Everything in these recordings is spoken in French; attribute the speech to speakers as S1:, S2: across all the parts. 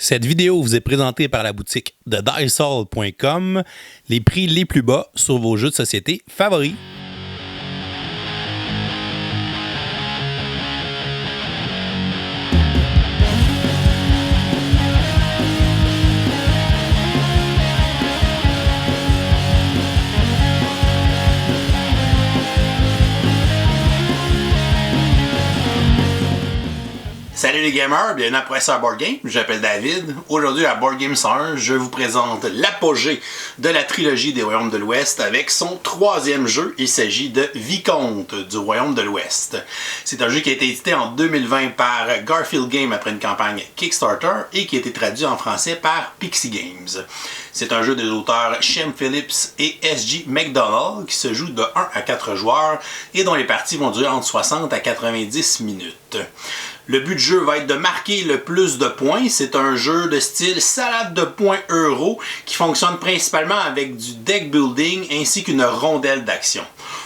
S1: Cette vidéo vous est présentée par la boutique de Diceall.com, les prix les plus bas sur vos jeux de société favoris.
S2: Salut les gamers, bienvenue à Professeur Board Game, je m'appelle David. Aujourd'hui à Board Game 101, je vous présente l'apogée de la trilogie des Royaumes de l'Ouest avec son troisième jeu. Il s'agit de Vicomte du Royaume de l'Ouest. C'est un jeu qui a été édité en 2020 par Garfield Games après une campagne Kickstarter et qui a été traduit en français par Pixie Games. C'est un jeu des auteurs Shem Phillips et S.J. McDonald qui se joue de 1 à 4 joueurs et dont les parties vont durer entre 60 à 90 minutes. Le but du jeu va être de marquer le plus de points. C'est un jeu de style salade de points euro qui fonctionne principalement avec du deck building ainsi qu'une rondelle d'action.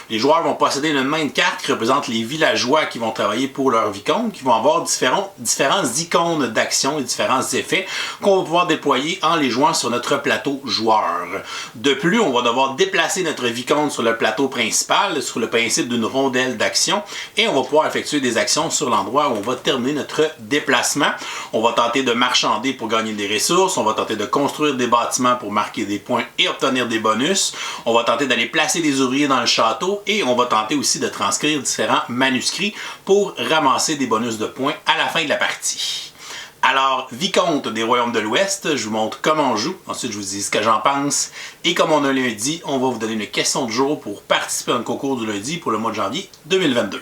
S2: Les joueurs vont posséder une main de cartes qui représente les villageois qui vont travailler pour leur vicomte, qui vont avoir différentes icônes d'action et différents effets qu'on va pouvoir déployer en les jouant sur notre plateau joueur. De plus, on va devoir déplacer notre vicomte sur le plateau principal, sur le principe d'une rondelle d'action, et on va pouvoir effectuer des actions sur l'endroit où on va terminer notre déplacement. On va tenter de marchander pour gagner des ressources, on va tenter de construire des bâtiments pour marquer des points et obtenir des bonus, on va tenter d'aller placer des ouvriers dans le château, et on va tenter aussi de transcrire différents manuscrits pour ramasser des bonus de points à la fin de la partie. Alors, Vicomte des Royaumes de l'Ouest, je vous montre comment on joue, ensuite je vous dis ce que j'en pense, et comme on a lundi, on va vous donner une question du jour pour participer à un concours du lundi pour le mois de janvier 2022.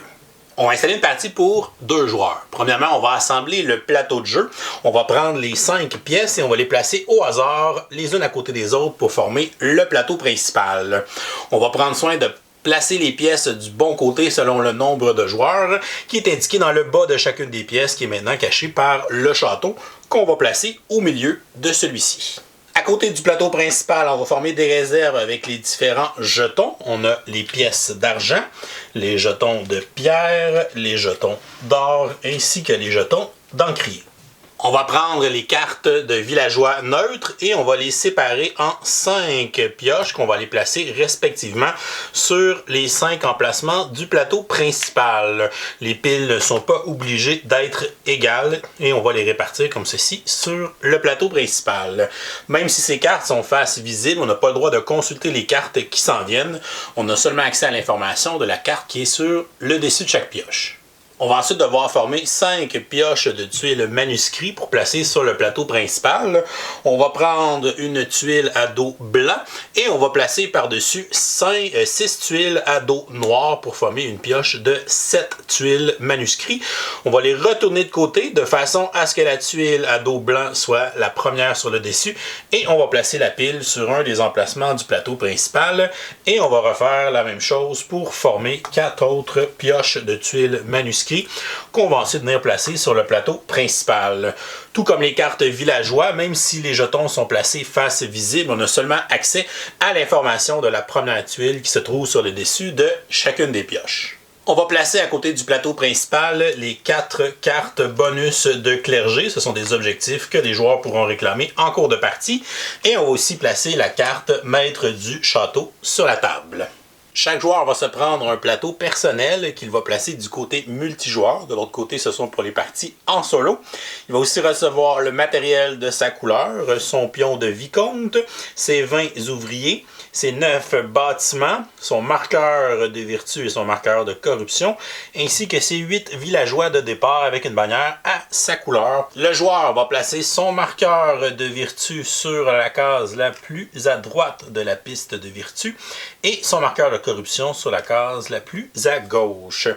S2: On va installer une partie pour 2 joueurs. Premièrement, on va assembler le plateau de jeu. On va prendre les 5 pièces et on va les placer au hasard, les unes à côté des autres, pour former le plateau principal. On va prendre soin de placer les pièces du bon côté selon le nombre de joueurs qui est indiqué dans le bas de chacune des pièces qui est maintenant cachée par le château qu'on va placer au milieu de celui-ci. À côté du plateau principal, on va former des réserves avec les différents jetons. On a les pièces d'argent, les jetons de pierre, les jetons d'or ainsi que les jetons d'encrier. On va prendre les cartes de villageois neutres et on va les séparer en 5 pioches qu'on va les placer respectivement sur les 5 emplacements du plateau principal. Les piles ne sont pas obligées d'être égales et on va les répartir comme ceci sur le plateau principal. Même si ces cartes sont face visible, on n'a pas le droit de consulter les cartes qui s'en viennent. On a seulement accès à l'information de la carte qui est sur le dessus de chaque pioche. On va ensuite devoir former 5 pioches de tuiles manuscrits pour placer sur le plateau principal. On va prendre une tuile à dos blanc et on va placer par-dessus 6 tuiles à dos noir pour former une pioche de 7 tuiles manuscrits. On va les retourner de côté de façon à ce que la tuile à dos blanc soit la première sur le dessus et on va placer la pile sur un des emplacements du plateau principal et on va refaire la même chose pour former 4 autres pioches de tuiles manuscrits qu'on va ensuite venir placer sur le plateau principal. Tout comme les cartes villageois, même si les jetons sont placés face visible, on a seulement accès à l'information de la première tuile qui se trouve sur le dessus de chacune des pioches. On va placer à côté du plateau principal les 4 cartes bonus de clergé. Ce sont des objectifs que les joueurs pourront réclamer en cours de partie. Et on va aussi placer la carte maître du château sur la table. Chaque joueur va se prendre un plateau personnel qu'il va placer du côté multijoueur. De l'autre côté, ce sont pour les parties en solo. Il va aussi recevoir le matériel de sa couleur, son pion de vicomte, ses 20 ouvriers, ses 9 bâtiments, son marqueur de vertu et son marqueur de corruption, ainsi que ses 8 villageois de départ avec une bannière à sa couleur. Le joueur va placer son marqueur de vertu sur la case la plus à droite de la piste de vertu et son marqueur de corruption sur la case la plus à gauche.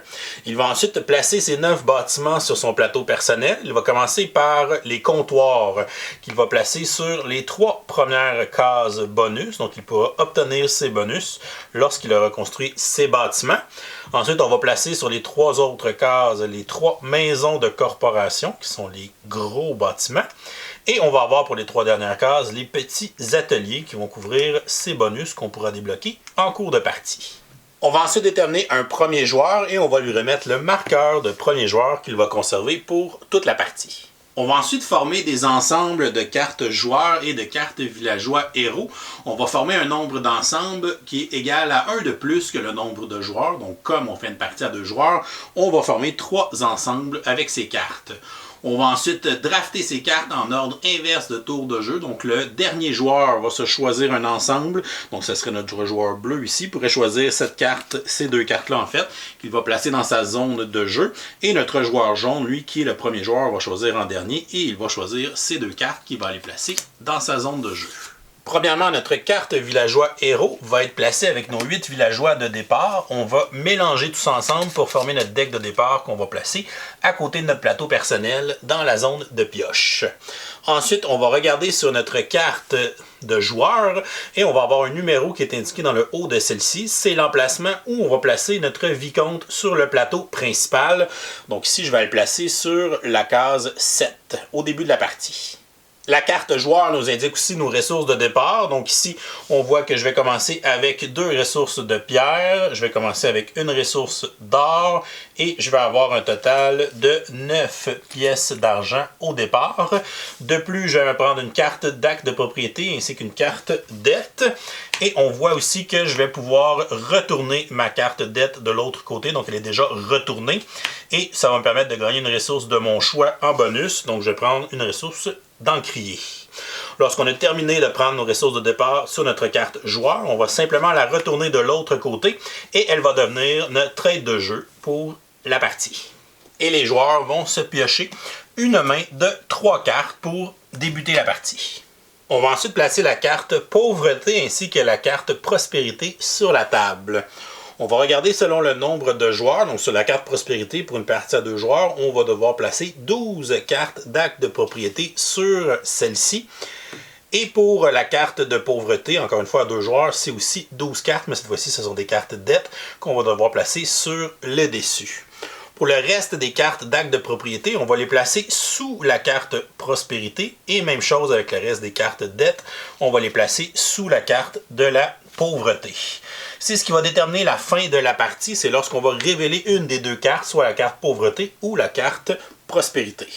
S2: Il va ensuite placer ses 9 bâtiments sur son plateau personnel. Il va commencer par les comptoirs qu'il va placer sur les 3 premières cases bonus. Donc il pourra obtenir ses bonus lorsqu'il aura construit ses bâtiments. Ensuite, on va placer sur les 3 autres cases les 3 maisons de corporation qui sont les gros bâtiments. Et on va avoir pour les 3 dernières cases les petits ateliers qui vont couvrir ces bonus qu'on pourra débloquer en cours de partie. On va ensuite déterminer un premier joueur et on va lui remettre le marqueur de premier joueur qu'il va conserver pour toute la partie. On va ensuite former des ensembles de cartes joueurs et de cartes villageois héros. On va former un nombre d'ensembles qui est égal à 1 de plus que le nombre de joueurs. Donc, comme on fait une partie à 2 joueurs, on va former 3 ensembles avec ces cartes. On va ensuite drafter ces cartes en ordre inverse de tour de jeu. Donc, le dernier joueur va se choisir un ensemble. Donc, ce serait notre joueur bleu ici. Pourrait choisir cette carte, ces 2 cartes-là en fait, qu'il va placer dans sa zone de jeu. Et notre joueur jaune, lui, qui est le premier joueur, va choisir en dernier. Et il va choisir ces 2 cartes qu'il va aller placer dans sa zone de jeu. Premièrement, notre carte villageois héros va être placée avec nos 8 villageois de départ. On va mélanger tout ça ensemble pour former notre deck de départ qu'on va placer à côté de notre plateau personnel dans la zone de pioche. Ensuite, on va regarder sur notre carte de joueur et on va avoir un numéro qui est indiqué dans le haut de celle-ci. C'est l'emplacement où on va placer notre vicomte sur le plateau principal. Donc ici, je vais le placer sur la case 7 au début de la partie. La carte joueur nous indique aussi nos ressources de départ. Donc ici, on voit que je vais commencer avec 2 ressources de pierre. Je vais commencer avec une ressource d'or et je vais avoir un total de 9 pièces d'argent au départ. De plus, je vais me prendre une carte d'acte de propriété ainsi qu'une carte dette. Et on voit aussi que je vais pouvoir retourner ma carte dette de l'autre côté. Donc elle est déjà retournée. Et ça va me permettre de gagner une ressource de mon choix en bonus. Donc je vais prendre une ressource d'encrier. Lorsqu'on a terminé de prendre nos ressources de départ sur notre carte joueur, on va simplement la retourner de l'autre côté et elle va devenir notre aide de jeu pour la partie. Et les joueurs vont se piocher une main de 3 cartes pour débuter la partie. On va ensuite placer la carte pauvreté ainsi que la carte prospérité sur la table. On va regarder selon le nombre de joueurs. Donc sur la carte prospérité, pour une partie à 2 joueurs, on va devoir placer 12 cartes d'acte de propriété sur celle-ci. Et pour la carte de pauvreté, encore une fois à 2 joueurs, c'est aussi 12 cartes, mais cette fois-ci, ce sont des cartes dette qu'on va devoir placer sur le dessus. Pour le reste des cartes d'acte de propriété, on va les placer sous la carte prospérité. Et même chose avec le reste des cartes dette, on va les placer sous la carte de la pauvreté. C'est ce qui va déterminer la fin de la partie, c'est lorsqu'on va révéler une des 2 cartes, soit la carte pauvreté ou la carte prospérité.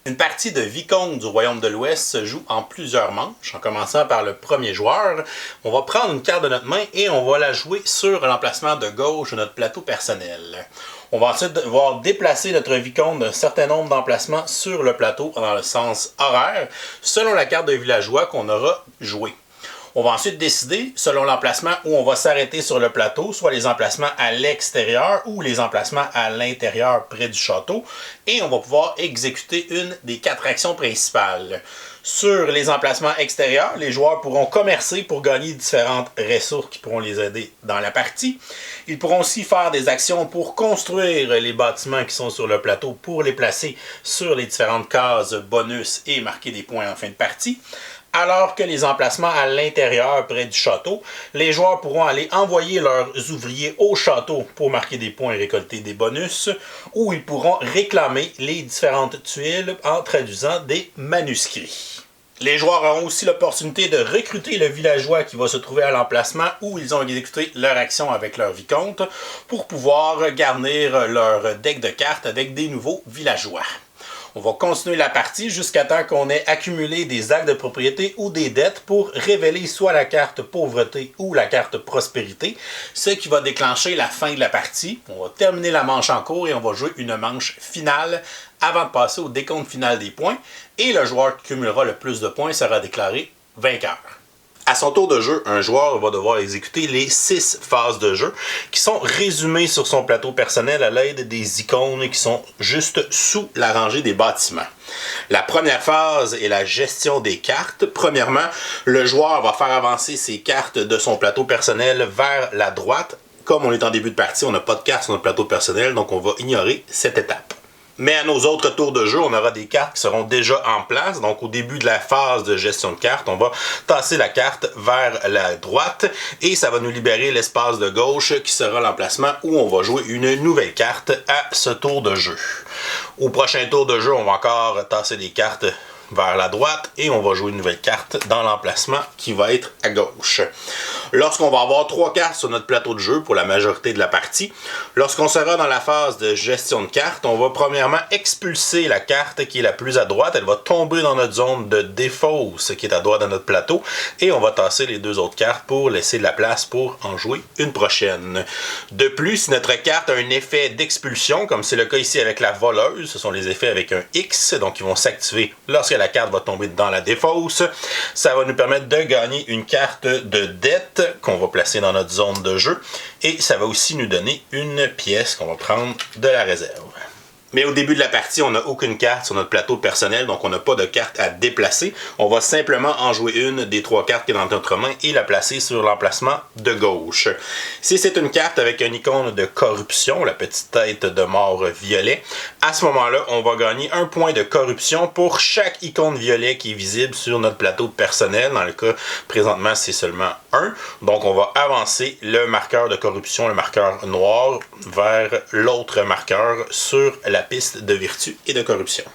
S2: Une partie de Vicomte du Royaume de l'Ouest se joue en plusieurs manches, en commençant par le premier joueur. On va prendre une carte de notre main et on va la jouer sur l'emplacement de gauche de notre plateau personnel. On va ensuite devoir déplacer notre vicomte d'un certain nombre d'emplacements sur le plateau dans le sens horaire, selon la carte de villageois qu'on aura jouée. On va ensuite décider, selon l'emplacement où on va s'arrêter sur le plateau, soit les emplacements à l'extérieur ou les emplacements à l'intérieur près du château, et on va pouvoir exécuter une des 4 actions principales. Sur les emplacements extérieurs, les joueurs pourront commercer pour gagner différentes ressources qui pourront les aider dans la partie. Ils pourront aussi faire des actions pour construire les bâtiments qui sont sur le plateau pour les placer sur les différentes cases bonus et marquer des points en fin de partie. Alors que les emplacements à l'intérieur près du château, les joueurs pourront aller envoyer leurs ouvriers au château pour marquer des points et récolter des bonus, ou ils pourront réclamer les différentes tuiles en traduisant des manuscrits. Les joueurs auront aussi l'opportunité de recruter le villageois qui va se trouver à l'emplacement où ils ont exécuté leur action avec leur vicomte pour pouvoir garnir leur deck de cartes avec des nouveaux villageois. On va continuer la partie jusqu'à temps qu'on ait accumulé des actes de propriété ou des dettes pour révéler soit la carte pauvreté ou la carte prospérité, ce qui va déclencher la fin de la partie. On va terminer la manche en cours et on va jouer une manche finale avant de passer au décompte final des points. Et le joueur qui cumulera le plus de points sera déclaré vainqueur. À son tour de jeu, un joueur va devoir exécuter les 6 phases de jeu qui sont résumées sur son plateau personnel à l'aide des icônes qui sont juste sous la rangée des bâtiments. La première phase est la gestion des cartes. Premièrement, le joueur va faire avancer ses cartes de son plateau personnel vers la droite. Comme on est en début de partie, on n'a pas de cartes sur notre plateau personnel, donc on va ignorer cette étape. Mais à nos autres tours de jeu, on aura des cartes qui seront déjà en place. Donc au début de la phase de gestion de cartes, on va tasser la carte vers la droite et ça va nous libérer l'espace de gauche qui sera l'emplacement où on va jouer une nouvelle carte à ce tour de jeu. Au prochain tour de jeu, on va encore tasser des cartes vers la droite et on va jouer une nouvelle carte dans l'emplacement qui va être à gauche. lorsqu'on va avoir 3 cartes sur notre plateau de jeu pour la majorité de la partie. Lorsqu'on sera dans la phase de gestion de cartes, on va premièrement expulser la carte qui est la plus à droite. Elle va tomber dans notre zone de défausse qui est à droite de notre plateau et on va tasser les 2 autres cartes pour laisser de la place pour en jouer une prochaine. De plus, si notre carte a un effet d'expulsion, comme c'est le cas ici avec la voleuse, ce sont les effets avec un X, donc ils vont s'activer lorsque la carte va tomber dans la défausse. Ça va nous permettre de gagner une carte de dette qu'on va placer dans notre zone de jeu et ça va aussi nous donner une pièce qu'on va prendre de la réserve. Mais au début de la partie, on n'a aucune carte sur notre plateau personnel, donc on n'a pas de carte à déplacer. On va simplement en jouer une des 3 cartes qui est dans notre main et la placer sur l'emplacement de gauche. Si c'est une carte avec une icône de corruption, la petite tête de mort violet, à ce moment-là, on va gagner 1 point de corruption pour chaque icône violet qui est visible sur notre plateau personnel. Dans le cas, présentement, c'est seulement 1. Donc, on va avancer le marqueur de corruption, le marqueur noir, vers l'autre marqueur sur la piste de vertu et de corruption.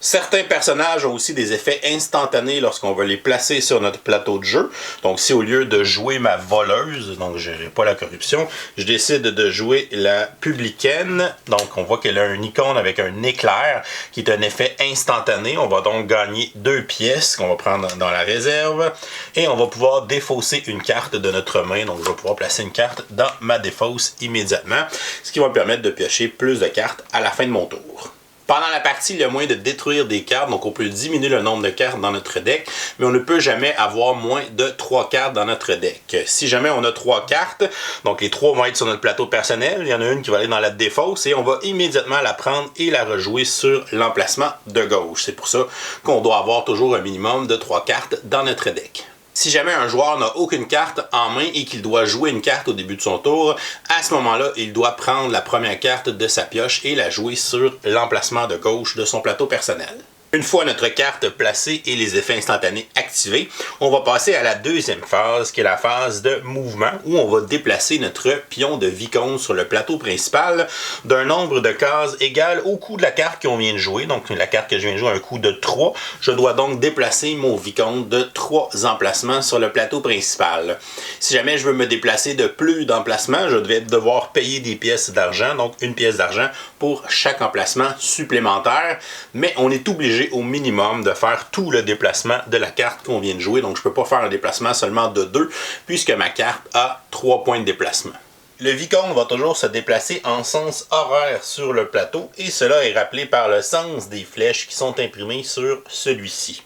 S2: Certains personnages ont aussi des effets instantanés lorsqu'on va les placer sur notre plateau de jeu. Donc si au lieu de jouer ma voleuse, donc je n'aurai pas la corruption, je décide de jouer la publicaine. Donc on voit qu'elle a une icône avec un éclair qui est un effet instantané. On va donc gagner 2 pièces qu'on va prendre dans la réserve. Et on va pouvoir défausser une carte de notre main. Donc je vais pouvoir placer une carte dans ma défausse immédiatement. Ce qui va me permettre de piocher plus de cartes à la fin de mon tour. Pendant la partie, il y a moyen de détruire des cartes, donc on peut diminuer le nombre de cartes dans notre deck, mais on ne peut jamais avoir moins de 3 cartes dans notre deck. Si jamais on a 3 cartes, donc les 3 vont être sur notre plateau personnel, il y en a une qui va aller dans la défausse et on va immédiatement la prendre et la rejouer sur l'emplacement de gauche. C'est pour ça qu'on doit avoir toujours un minimum de 3 cartes dans notre deck. Si jamais un joueur n'a aucune carte en main et qu'il doit jouer une carte au début de son tour, à ce moment-là, il doit prendre la première carte de sa pioche et la jouer sur l'emplacement de gauche de son plateau personnel. Une fois notre carte placée et les effets instantanés activés, on va passer à la deuxième phase, qui est la phase de mouvement, où on va déplacer notre pion de vicomte sur le plateau principal d'un nombre de cases égal au coût de la carte qu'on vient de jouer. Donc la carte que je viens de jouer a un coût de 3. Je dois donc déplacer mon vicomte de 3 emplacements sur le plateau principal. Si jamais je veux me déplacer de plus d'emplacements, je vais devoir payer des pièces d'argent, donc une pièce d'argent pour chaque emplacement supplémentaire, mais on est obligé au minimum de faire tout le déplacement de la carte qu'on vient de jouer. Donc je ne peux pas faire un déplacement seulement de 2 puisque ma carte a 3 points de déplacement. Le vicomte va toujours se déplacer en sens horaire sur le plateau et cela est rappelé par le sens des flèches qui sont imprimées sur celui-ci.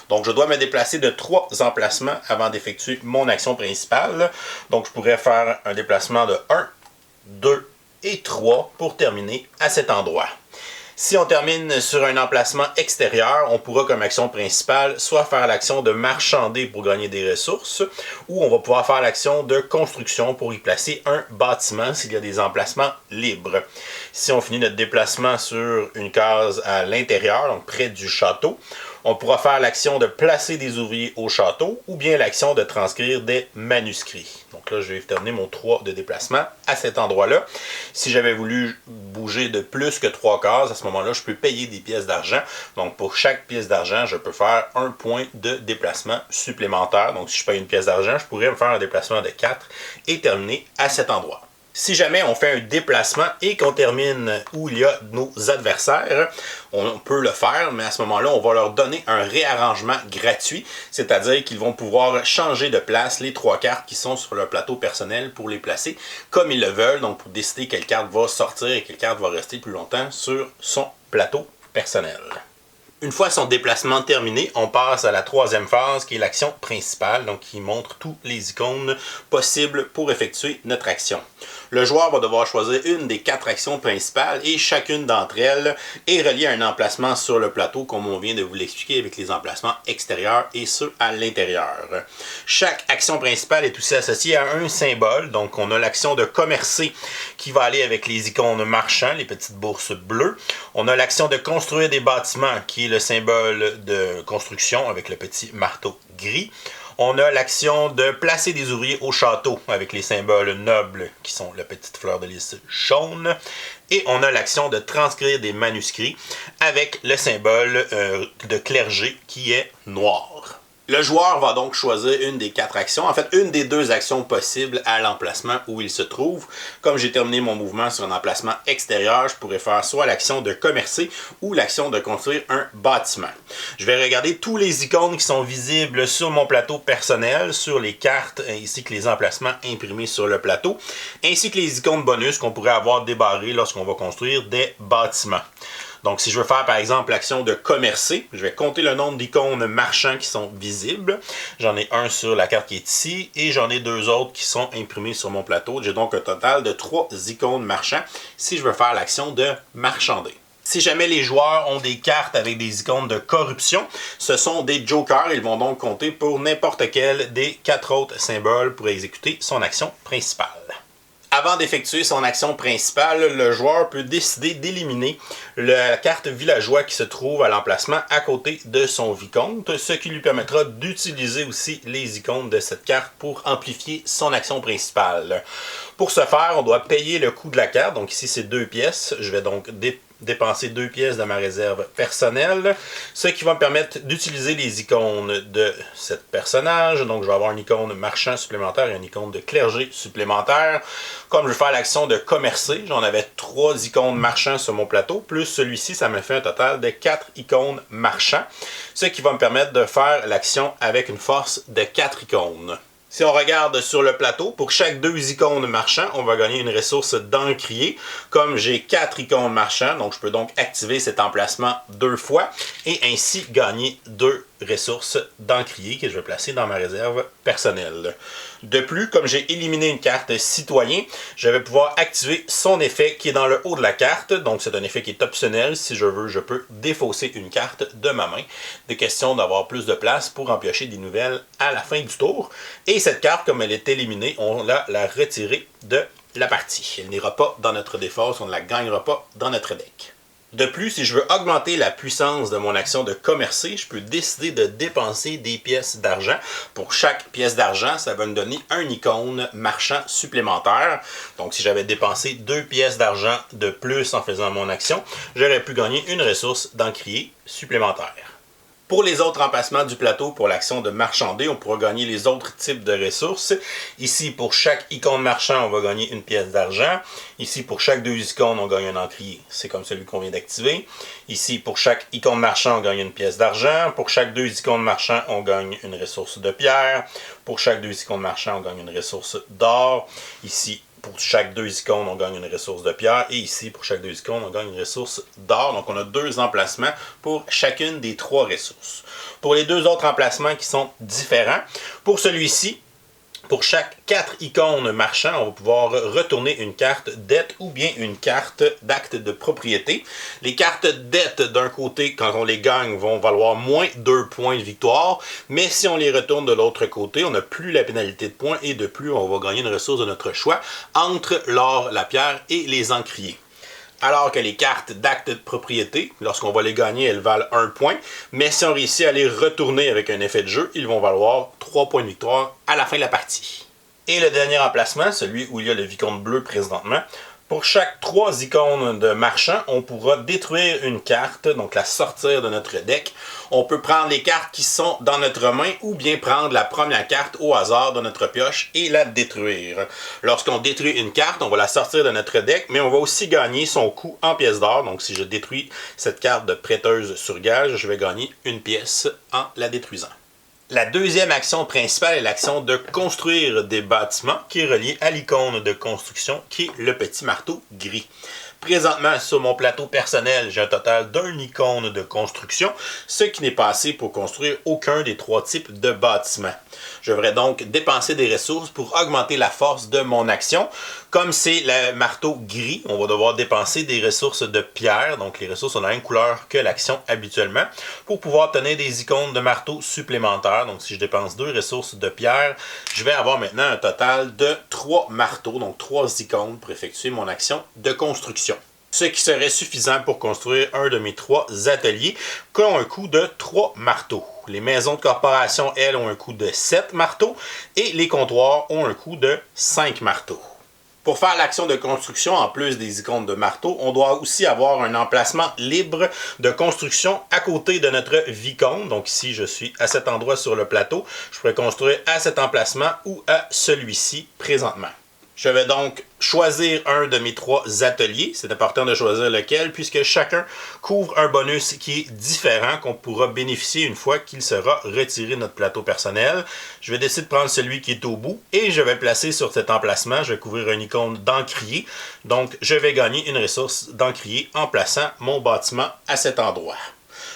S2: Donc je dois me déplacer de 3 emplacements avant d'effectuer mon action principale. Donc je pourrais faire un déplacement de 1, 2 et 3 pour terminer à cet endroit. Si on termine sur un emplacement extérieur, on pourra comme action principale soit faire l'action de marchander pour gagner des ressources, ou on va pouvoir faire l'action de construction pour y placer un bâtiment s'il y a des emplacements libres. Si on finit notre déplacement sur une case à l'intérieur, donc près du château, on pourra faire l'action de placer des ouvriers au château ou bien l'action de transcrire des manuscrits. Donc là, je vais terminer mon 3 de déplacement à cet endroit-là. Si j'avais voulu bouger de plus que 3 cases, à ce moment-là, je peux payer des pièces d'argent. Donc pour chaque pièce d'argent, je peux faire 1 point de déplacement supplémentaire. Donc si je paye une pièce d'argent, je pourrais me faire un déplacement de 4 et terminer à cet endroit. Si jamais on fait un déplacement et qu'on termine où il y a nos adversaires, on peut le faire, mais à ce moment-là, on va leur donner un réarrangement gratuit, c'est-à-dire qu'ils vont pouvoir changer de place les 3 cartes qui sont sur le plateau personnel pour les placer comme ils le veulent, donc pour décider quelle carte va sortir et quelle carte va rester plus longtemps sur son plateau personnel. Une fois son déplacement terminé, on passe à la 3e phase qui est l'action principale, donc qui montre toutes les icônes possibles pour effectuer notre action. Le joueur va devoir choisir une des 4 actions principales et chacune d'entre elles est reliée à un emplacement sur le plateau comme on vient de vous l'expliquer avec les emplacements extérieurs et ceux à l'intérieur. Chaque action principale est aussi associée à un symbole, donc on a l'action de commercer qui va aller avec les icônes marchands, les petites bourses bleues. On a l'action de construire des bâtiments qui est le symbole de construction avec le petit marteau gris. On a l'action de placer des ouvriers au château avec les symboles nobles qui sont la petite fleur de lys jaune. Et on a l'action de transcrire des manuscrits avec le symbole de clergé qui est noir. Le joueur va donc choisir une des 4 actions, en fait une des 2 actions possibles à l'emplacement où il se trouve. Comme j'ai terminé mon mouvement sur un emplacement extérieur, je pourrais faire soit l'action de commercer ou l'action de construire un bâtiment. Je vais regarder tous les icônes qui sont visibles sur mon plateau personnel, sur les cartes ainsi que les emplacements imprimés sur le plateau, ainsi que les icônes bonus qu'on pourrait avoir débarrées lorsqu'on va construire des bâtiments. Donc, si je veux faire, par exemple, l'action de commercer, je vais compter le nombre d'icônes marchands qui sont visibles. J'en ai un sur la carte qui est ici et j'en ai 2 autres qui sont imprimés sur mon plateau. J'ai donc un total de 3 icônes marchands si je veux faire l'action de marchander. Si jamais les joueurs ont des cartes avec des icônes de corruption, ce sont des jokers. Ils vont donc compter pour n'importe quel des 4 autres symboles pour exécuter son action principale. Avant d'effectuer son action principale, le joueur peut décider d'éliminer la carte villageois qui se trouve à l'emplacement à côté de son vicomte, ce qui lui permettra d'utiliser aussi les icônes de cette carte pour amplifier son action principale. Pour ce faire, on doit payer le coût de la carte, donc ici c'est 2 pièces, je vais donc dépenser 2 pièces de ma réserve personnelle, ce qui va me permettre d'utiliser les icônes de ce personnage. Donc je vais avoir une icône marchand supplémentaire et une icône de clergé supplémentaire. Comme je vais faire l'action de commercer, j'en avais 3 icônes marchands sur mon plateau, plus celui-ci, ça me fait un total de 4 icônes marchands, ce qui va me permettre de faire l'action avec une force de 4 icônes. Si on regarde sur le plateau, pour chaque 2 icônes marchands, on va gagner une ressource d'encrier. Comme j'ai 4 icônes marchands, donc je peux donc activer cet emplacement 2 fois et ainsi gagner 2 ressources d'encrier que je vais placer dans ma réserve personnelle. De plus, comme j'ai éliminé une carte citoyen, je vais pouvoir activer son effet qui est dans le haut de la carte. Donc c'est un effet qui est optionnel. Si je veux, je peux défausser une carte de ma main. Des questions d'avoir plus de place pour en piocher des nouvelles à la fin du tour. Et cette carte, comme elle est éliminée, on va la retirer de la partie. Elle n'ira pas dans notre défausse, on ne la gagnera pas dans notre deck. De plus, si je veux augmenter la puissance de mon action de commercer, je peux décider de dépenser des pièces d'argent. Pour chaque pièce d'argent, ça va me donner un icône marchand supplémentaire. Donc si j'avais dépensé 2 pièces d'argent de plus en faisant mon action, j'aurais pu gagner une ressource d'encrier supplémentaire. Pour les autres emplacements du plateau, pour l'action de marchander, on pourra gagner les autres types de ressources. Ici, pour chaque icône marchand, on va gagner une pièce d'argent. Ici, pour chaque 2 icônes, on gagne un encrier. C'est comme celui qu'on vient d'activer. Ici, pour chaque icône marchand, on gagne une pièce d'argent. Pour chaque 2 icônes marchand, on gagne une ressource de pierre. Pour chaque 2 icônes marchand, on gagne une ressource d'or. Ici, pour chaque 2 icônes, on gagne une ressource de pierre. Et ici, pour chaque 2 icônes, on gagne une ressource d'or. Donc, on a 2 emplacements pour chacune des 3 ressources. Pour les 2 autres emplacements qui sont différents, pour celui-ci, pour chaque 4 icônes marchands, on va pouvoir retourner une carte dette ou bien une carte d'acte de propriété. Les cartes dette, d'un côté, quand on les gagne, vont valoir moins 2 points de victoire, mais si on les retourne de l'autre côté, on n'a plus la pénalité de points et de plus, on va gagner une ressource de notre choix entre l'or, la pierre et les encriers. Alors que les cartes d'acte de propriété, lorsqu'on va les gagner, elles valent 1 point. Mais si on réussit à les retourner avec un effet de jeu, ils vont valoir 3 points de victoire à la fin de la partie. Et le dernier emplacement, celui où il y a le vicomte bleu présentement, pour chaque 3 icônes de marchand, on pourra détruire une carte, donc la sortir de notre deck. On peut prendre les cartes qui sont dans notre main ou bien prendre la première carte au hasard de notre pioche et la détruire. Lorsqu'on détruit une carte, on va la sortir de notre deck, mais on va aussi gagner son coût en pièces d'or. Donc si je détruis cette carte de prêteuse sur gage, je vais gagner une pièce en la détruisant. La deuxième action principale est l'action de construire des bâtiments qui est reliée à l'icône de construction qui est le petit marteau gris. Présentement, sur mon plateau personnel, j'ai un total d'un icône de construction, ce qui n'est pas assez pour construire aucun des 3 types de bâtiments. Je devrais donc dépenser des ressources pour augmenter la force de mon action. Comme c'est le marteau gris, on va devoir dépenser des ressources de pierre, donc les ressources ont la même couleur que l'action habituellement, pour pouvoir obtenir des icônes de marteau supplémentaires. Donc si je dépense 2 ressources de pierre, je vais avoir maintenant un total de 3 marteaux, donc 3 icônes pour effectuer mon action de construction. Ce qui serait suffisant pour construire un de mes 3 ateliers qui ont un coût de 3 marteaux. Les maisons de corporation, elles, ont un coût de 7 marteaux et les comptoirs ont un coût de 5 marteaux. Pour faire l'action de construction, en plus des icônes de marteau, on doit aussi avoir un emplacement libre de construction à côté de notre vicomte. Donc ici, je suis à cet endroit sur le plateau. Je pourrais construire à cet emplacement ou à celui-ci présentement. Je vais donc choisir un de mes 3 ateliers. C'est important de choisir lequel puisque chacun couvre un bonus qui est différent qu'on pourra bénéficier une fois qu'il sera retiré de notre plateau personnel. Je vais décider de prendre celui qui est au bout et je vais placer sur cet emplacement, je vais couvrir une icône d'encrier. Donc, je vais gagner une ressource d'encrier en plaçant mon bâtiment à cet endroit.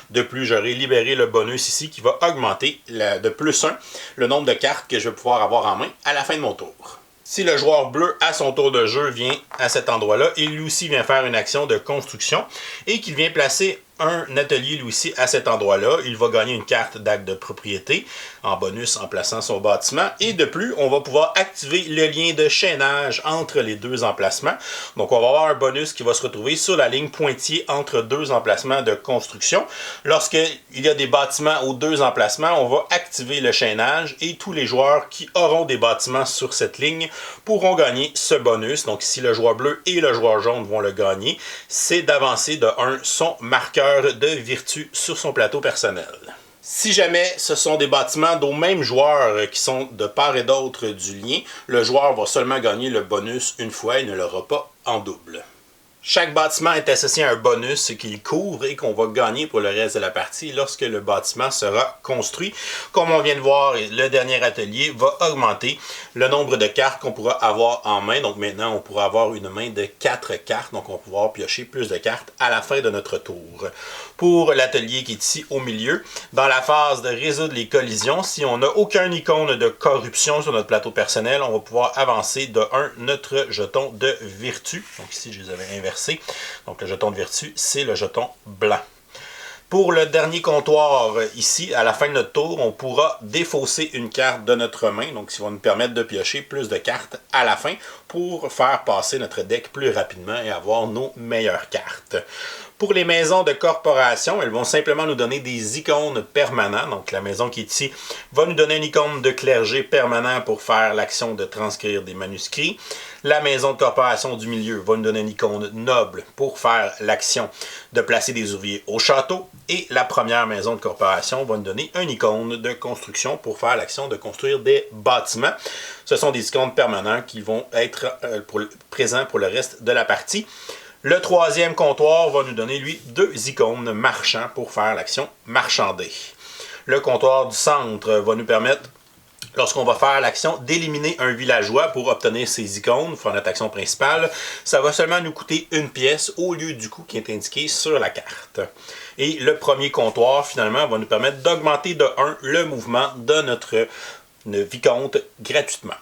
S2: De plus, j'aurai libéré le bonus ici qui va augmenter de +1 le nombre de cartes que je vais pouvoir avoir en main à la fin de mon tour. Si le joueur bleu, à son tour de jeu, vient à cet endroit-là, il lui aussi vient faire une action de construction et qu'il vient placer un atelier lui aussi à cet endroit-là. Il va gagner une carte d'acte de propriété en bonus en plaçant son bâtiment. Et de plus, on va pouvoir activer le lien de chaînage entre les 2 emplacements. Donc, on va avoir un bonus qui va se retrouver sur la ligne pointillée entre 2 emplacements de construction. Lorsqu'il y a des bâtiments aux 2 emplacements, on va activer le chaînage et tous les joueurs qui auront des bâtiments sur cette ligne pourront gagner ce bonus. Donc, ici, le joueur bleu et le joueur jaune vont le gagner. C'est d'avancer de 1 son marqueur de vertu sur son plateau personnel. Si jamais ce sont des bâtiments d'au même joueur qui sont de part et d'autre du lien, le joueur va seulement gagner le bonus une fois et ne l'aura pas en double. Chaque bâtiment est associé à un bonus qu'il couvre et qu'on va gagner pour le reste de la partie lorsque le bâtiment sera construit. Comme on vient de voir, le dernier atelier va augmenter le nombre de cartes qu'on pourra avoir en main. Donc maintenant, on pourra avoir une main de 4 cartes. Donc on va pouvoir piocher plus de cartes à la fin de notre tour. Pour l'atelier qui est ici au milieu, dans la phase de résoudre les collisions, si on n'a aucun icône de corruption sur notre plateau personnel, on va pouvoir avancer de 1 notre jeton de vertu. Donc ici, je les avais inversés. Donc le jeton de vertu, c'est le jeton blanc. Pour le dernier comptoir, ici, à la fin de notre tour, on pourra défausser une carte de notre main, donc ça va nous permettre de piocher plus de cartes à la fin pour faire passer notre deck plus rapidement et avoir nos meilleures cartes. Pour les maisons de corporation, elles vont simplement nous donner des icônes permanents. Donc la maison qui est ici va nous donner une icône de clergé permanent pour faire l'action de transcrire des manuscrits. La maison de corporation du milieu va nous donner une icône noble pour faire l'action de placer des ouvriers au château. Et la première maison de corporation va nous donner une icône de construction pour faire l'action de construire des bâtiments. Ce sont des icônes permanents qui vont être présents pour le reste de la partie. Le troisième comptoir va nous donner, lui, 2 icônes marchands pour faire l'action marchander. Le comptoir du centre va nous permettre, lorsqu'on va faire l'action d'éliminer un villageois pour obtenir ces icônes, pour notre action principale, ça va seulement nous coûter 1 pièce au lieu du coût qui est indiqué sur la carte. Et le premier comptoir, finalement, va nous permettre d'augmenter de 1 le mouvement de notre vicomte gratuitement.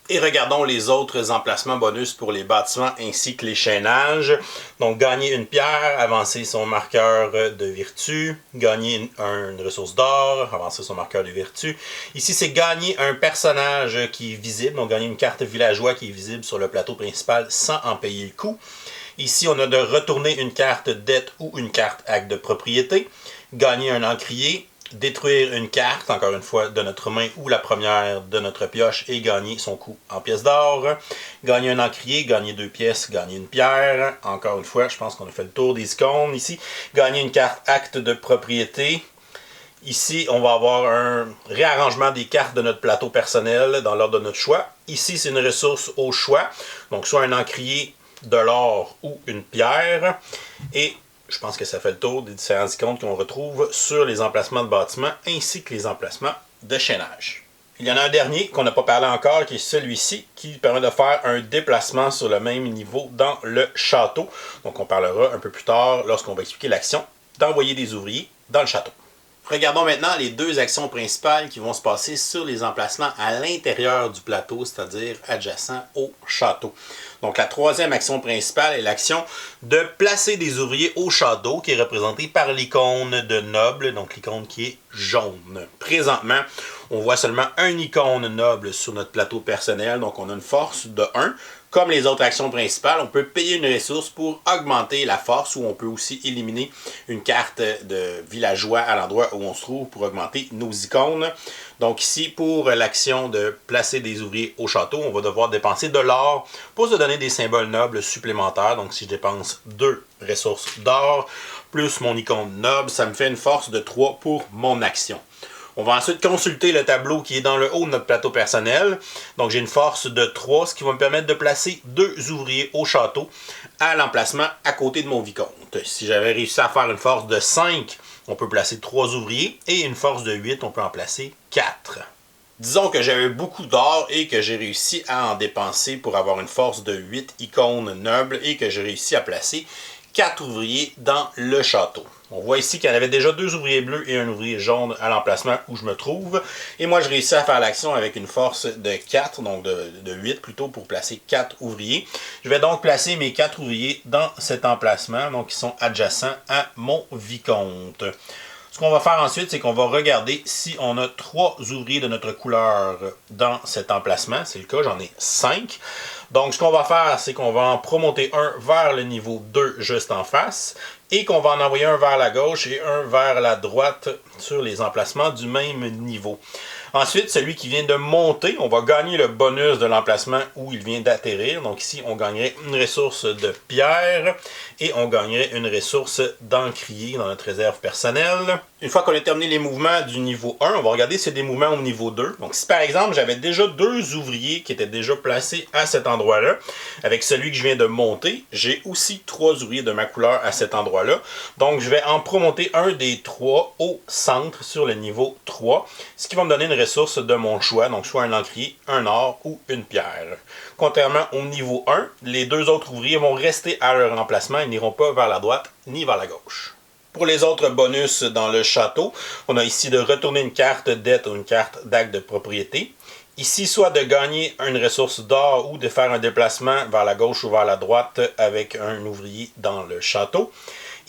S2: Et regardons les autres emplacements bonus pour les bâtiments ainsi que les chaînages. Donc, gagner une pierre, avancer son marqueur de vertu, gagner une ressource d'or, avancer son marqueur de vertu. Ici, c'est gagner un personnage qui est visible, donc gagner une carte villageois qui est visible sur le plateau principal sans en payer le coût. Ici, on a de retourner une carte dette ou une carte acte de propriété, gagner un encrier, détruire une carte, encore une fois, de notre main ou la première de notre pioche et gagner son coût en pièces d'or. Gagner un encrier, gagner 2 pièces, gagner une pierre. Encore une fois, je pense qu'on a fait le tour des icônes ici. Gagner une carte acte de propriété. Ici, on va avoir un réarrangement des cartes de notre plateau personnel dans l'ordre de notre choix. Ici, c'est une ressource au choix. Donc, soit un encrier, de l'or ou une pierre. Et je pense que ça fait le tour des différents icônes qu'on retrouve sur les emplacements de bâtiments ainsi que les emplacements de chaînage. Il y en a un dernier qu'on n'a pas parlé encore, qui est celui-ci, qui permet de faire un déplacement sur le même niveau dans le château. Donc on parlera un peu plus tard, lorsqu'on va expliquer l'action d'envoyer des ouvriers dans le château. Regardons maintenant les 2 actions principales qui vont se passer sur les emplacements à l'intérieur du plateau, c'est-à-dire adjacents au château. Donc la 3e action principale est l'action de placer des ouvriers au château, qui est représentée par l'icône de noble, donc l'icône qui est jaune. Présentement, on voit seulement un icône noble sur notre plateau personnel, donc on a une force de 1. Comme les autres actions principales, on peut payer une ressource pour augmenter la force, ou on peut aussi éliminer une carte de villageois à l'endroit où on se trouve pour augmenter nos icônes. Donc ici, pour l'action de placer des ouvriers au château, on va devoir dépenser de l'or pour se donner des symboles nobles supplémentaires. Donc si je dépense 2 ressources d'or, plus mon icône noble, ça me fait une force de 3 pour mon action. On va ensuite consulter le tableau qui est dans le haut de notre plateau personnel. Donc j'ai une force de 3, ce qui va me permettre de placer 2 ouvriers au château à l'emplacement à côté de mon vicomte. Si j'avais réussi à faire une force de 5, on peut placer 3 ouvriers, et une force de 8, on peut en placer 4. Disons que j'avais beaucoup d'or et que j'ai réussi à en dépenser pour avoir une force de 8 icônes nobles et que j'ai réussi à placer 4 ouvriers dans le château. On voit ici qu'il y en avait déjà 2 ouvriers bleus et un ouvrier jaune à l'emplacement où je me trouve. Et moi, je réussis à faire l'action avec une force de 4, donc de 8 plutôt, pour placer 4 ouvriers. Je vais donc placer mes 4 ouvriers dans cet emplacement, donc ils sont adjacents à mon vicomte. Ce qu'on va faire ensuite, c'est qu'on va regarder si on a 3 ouvriers de notre couleur dans cet emplacement. C'est le cas, j'en ai 5. Donc, ce qu'on va faire, c'est qu'on va en promoter un vers le niveau 2 juste en face, et qu'on va en envoyer un vers la gauche et un vers la droite sur les emplacements du même niveau. Ensuite, celui qui vient de monter, on va gagner le bonus de l'emplacement où il vient d'atterrir. Donc ici, on gagnerait une ressource de pierre et on gagnerait une ressource d'encrier dans notre réserve personnelle. Une fois qu'on a terminé les mouvements du niveau 1, on va regarder si c'est des mouvements au niveau 2. Donc si par exemple, j'avais déjà 2 ouvriers qui étaient déjà placés à cet endroit-là, avec celui que je viens de monter, j'ai aussi 3 ouvriers de ma couleur à cet endroit-là. Donc je vais en promoter un des 3 au centre sur le niveau 3, ce qui va me donner une ressource de mon choix, donc soit un encrier, un or ou une pierre. Contrairement au niveau 1, les 2 autres ouvriers vont rester à leur emplacement et n'iront pas vers la droite ni vers la gauche. Pour les autres bonus dans le château, on a ici de retourner une carte dette ou une carte d'acte de propriété. Ici, soit de gagner une ressource d'or ou de faire un déplacement vers la gauche ou vers la droite avec un ouvrier dans le château.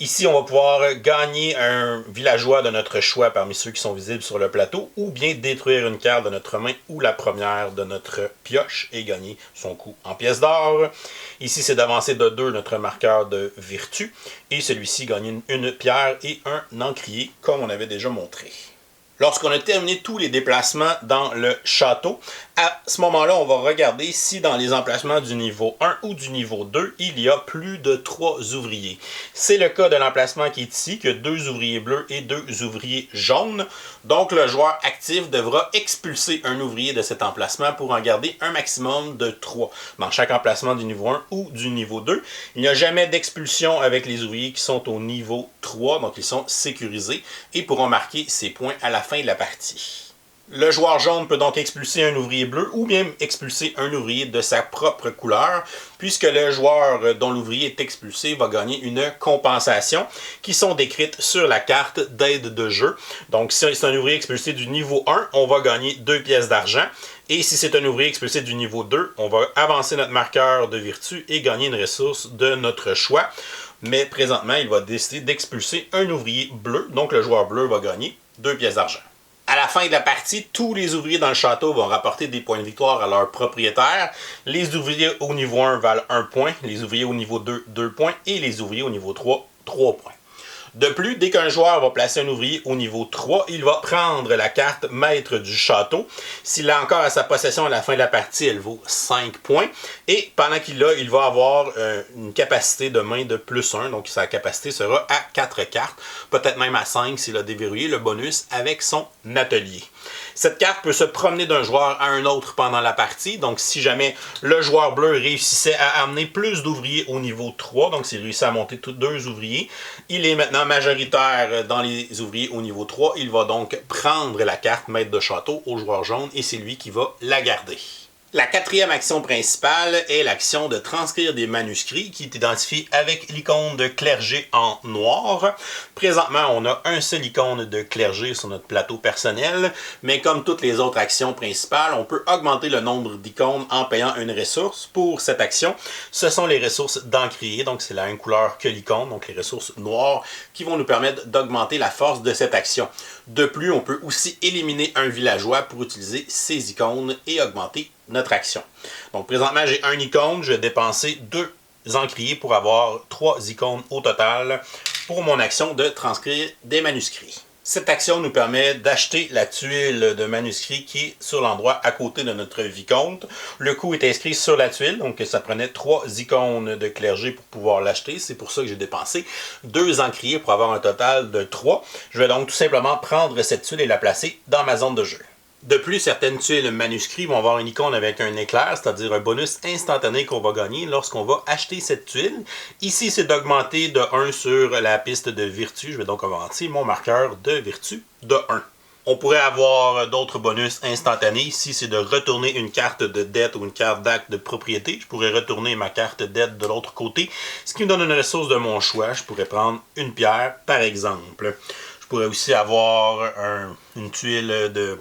S2: Ici, on va pouvoir gagner un villageois de notre choix parmi ceux qui sont visibles sur le plateau, ou bien détruire une carte de notre main ou la première de notre pioche et gagner son coup en pièces d'or. Ici, c'est d'avancer de 2 notre marqueur de vertu, et celui-ci gagne une pierre et un encrier, comme on avait déjà montré. Lorsqu'on a terminé tous les déplacements dans le château, à ce moment-là, on va regarder si dans les emplacements du niveau 1 ou du niveau 2, il y a plus de 3 ouvriers. C'est le cas de l'emplacement qui est ici, qui a 2 ouvriers bleus et 2 ouvriers jaunes. Donc, le joueur actif devra expulser un ouvrier de cet emplacement pour en garder un maximum de 3 dans chaque emplacement du niveau 1 ou du niveau 2. Il n'y a jamais d'expulsion avec les ouvriers qui sont au niveau 3, donc ils sont sécurisés et pourront marquer ces points à la fin de la partie. Le joueur jaune peut donc expulser un ouvrier bleu ou bien expulser un ouvrier de sa propre couleur, puisque le joueur dont l'ouvrier est expulsé va gagner une compensation qui sont décrites sur la carte d'aide de jeu. Donc si c'est un ouvrier expulsé du niveau 1, on va gagner 2 pièces d'argent. Et si c'est un ouvrier expulsé du niveau 2, on va avancer notre marqueur de vertu et gagner une ressource de notre choix. Mais présentement, il va décider d'expulser un ouvrier bleu, donc le joueur bleu va gagner 2 pièces d'argent. À la fin de la partie, tous les ouvriers dans le château vont rapporter des points de victoire à leur propriétaire. Les ouvriers au niveau 1 valent 1 point, les ouvriers au niveau 2, 2 points et les ouvriers au niveau 3, 3 points. De plus, dès qu'un joueur va placer un ouvrier au niveau 3, il va prendre la carte maître du château. S'il l'a encore à sa possession à la fin de la partie, elle vaut 5 points. Et pendant qu'il l'a, il va avoir une capacité de main de plus 1. Donc sa capacité sera à 4 cartes, peut-être même à 5 s'il a déverrouillé le bonus avec son atelier. Cette carte peut se promener d'un joueur à un autre pendant la partie. Donc si jamais le joueur bleu réussissait à amener plus d'ouvriers au niveau 3, donc s'il réussit à monter tous 2 ouvriers, il est maintenant majoritaire dans les ouvriers au niveau 3. Il va donc prendre la carte maître de château au joueur jaune et c'est lui qui va la garder. La quatrième action principale est l'action de transcrire des manuscrits qui est identifiée avec l'icône de clergé en noir. Présentement, on a un seul icône de clergé sur notre plateau personnel, mais comme toutes les autres actions principales, on peut augmenter le nombre d'icônes en payant une ressource. Pour cette action, ce sont les ressources d'encrier, donc c'est la même couleur que l'icône, donc les ressources noires qui vont nous permettre d'augmenter la force de cette action. De plus, on peut aussi éliminer un villageois pour utiliser ces icônes et augmenter notre action. Donc présentement, j'ai un icône, je vais dépenser 2 encriers pour avoir 3 icônes au total pour mon action de transcrire des manuscrits. Cette action nous permet d'acheter la tuile de manuscrit qui est sur l'endroit à côté de notre vicomte. Le coût est inscrit sur la tuile, donc ça prenait 3 icônes de clergé pour pouvoir l'acheter. C'est pour ça que j'ai dépensé 2 encriers pour avoir un total de 3. Je vais donc tout simplement prendre cette tuile et la placer dans ma zone de jeu. De plus, certaines tuiles manuscrits vont avoir une icône avec un éclair, c'est-à-dire un bonus instantané qu'on va gagner lorsqu'on va acheter cette tuile. Ici, c'est d'augmenter de 1 sur la piste de vertu. Je vais donc augmenter mon marqueur de vertu de 1. On pourrait avoir d'autres bonus instantanés. Ici, c'est de retourner une carte de dette ou une carte d'acte de propriété. Je pourrais retourner ma carte dette de l'autre côté, ce qui me donne une ressource de mon choix. Je pourrais prendre une pierre, par exemple. Je pourrais aussi avoir une tuile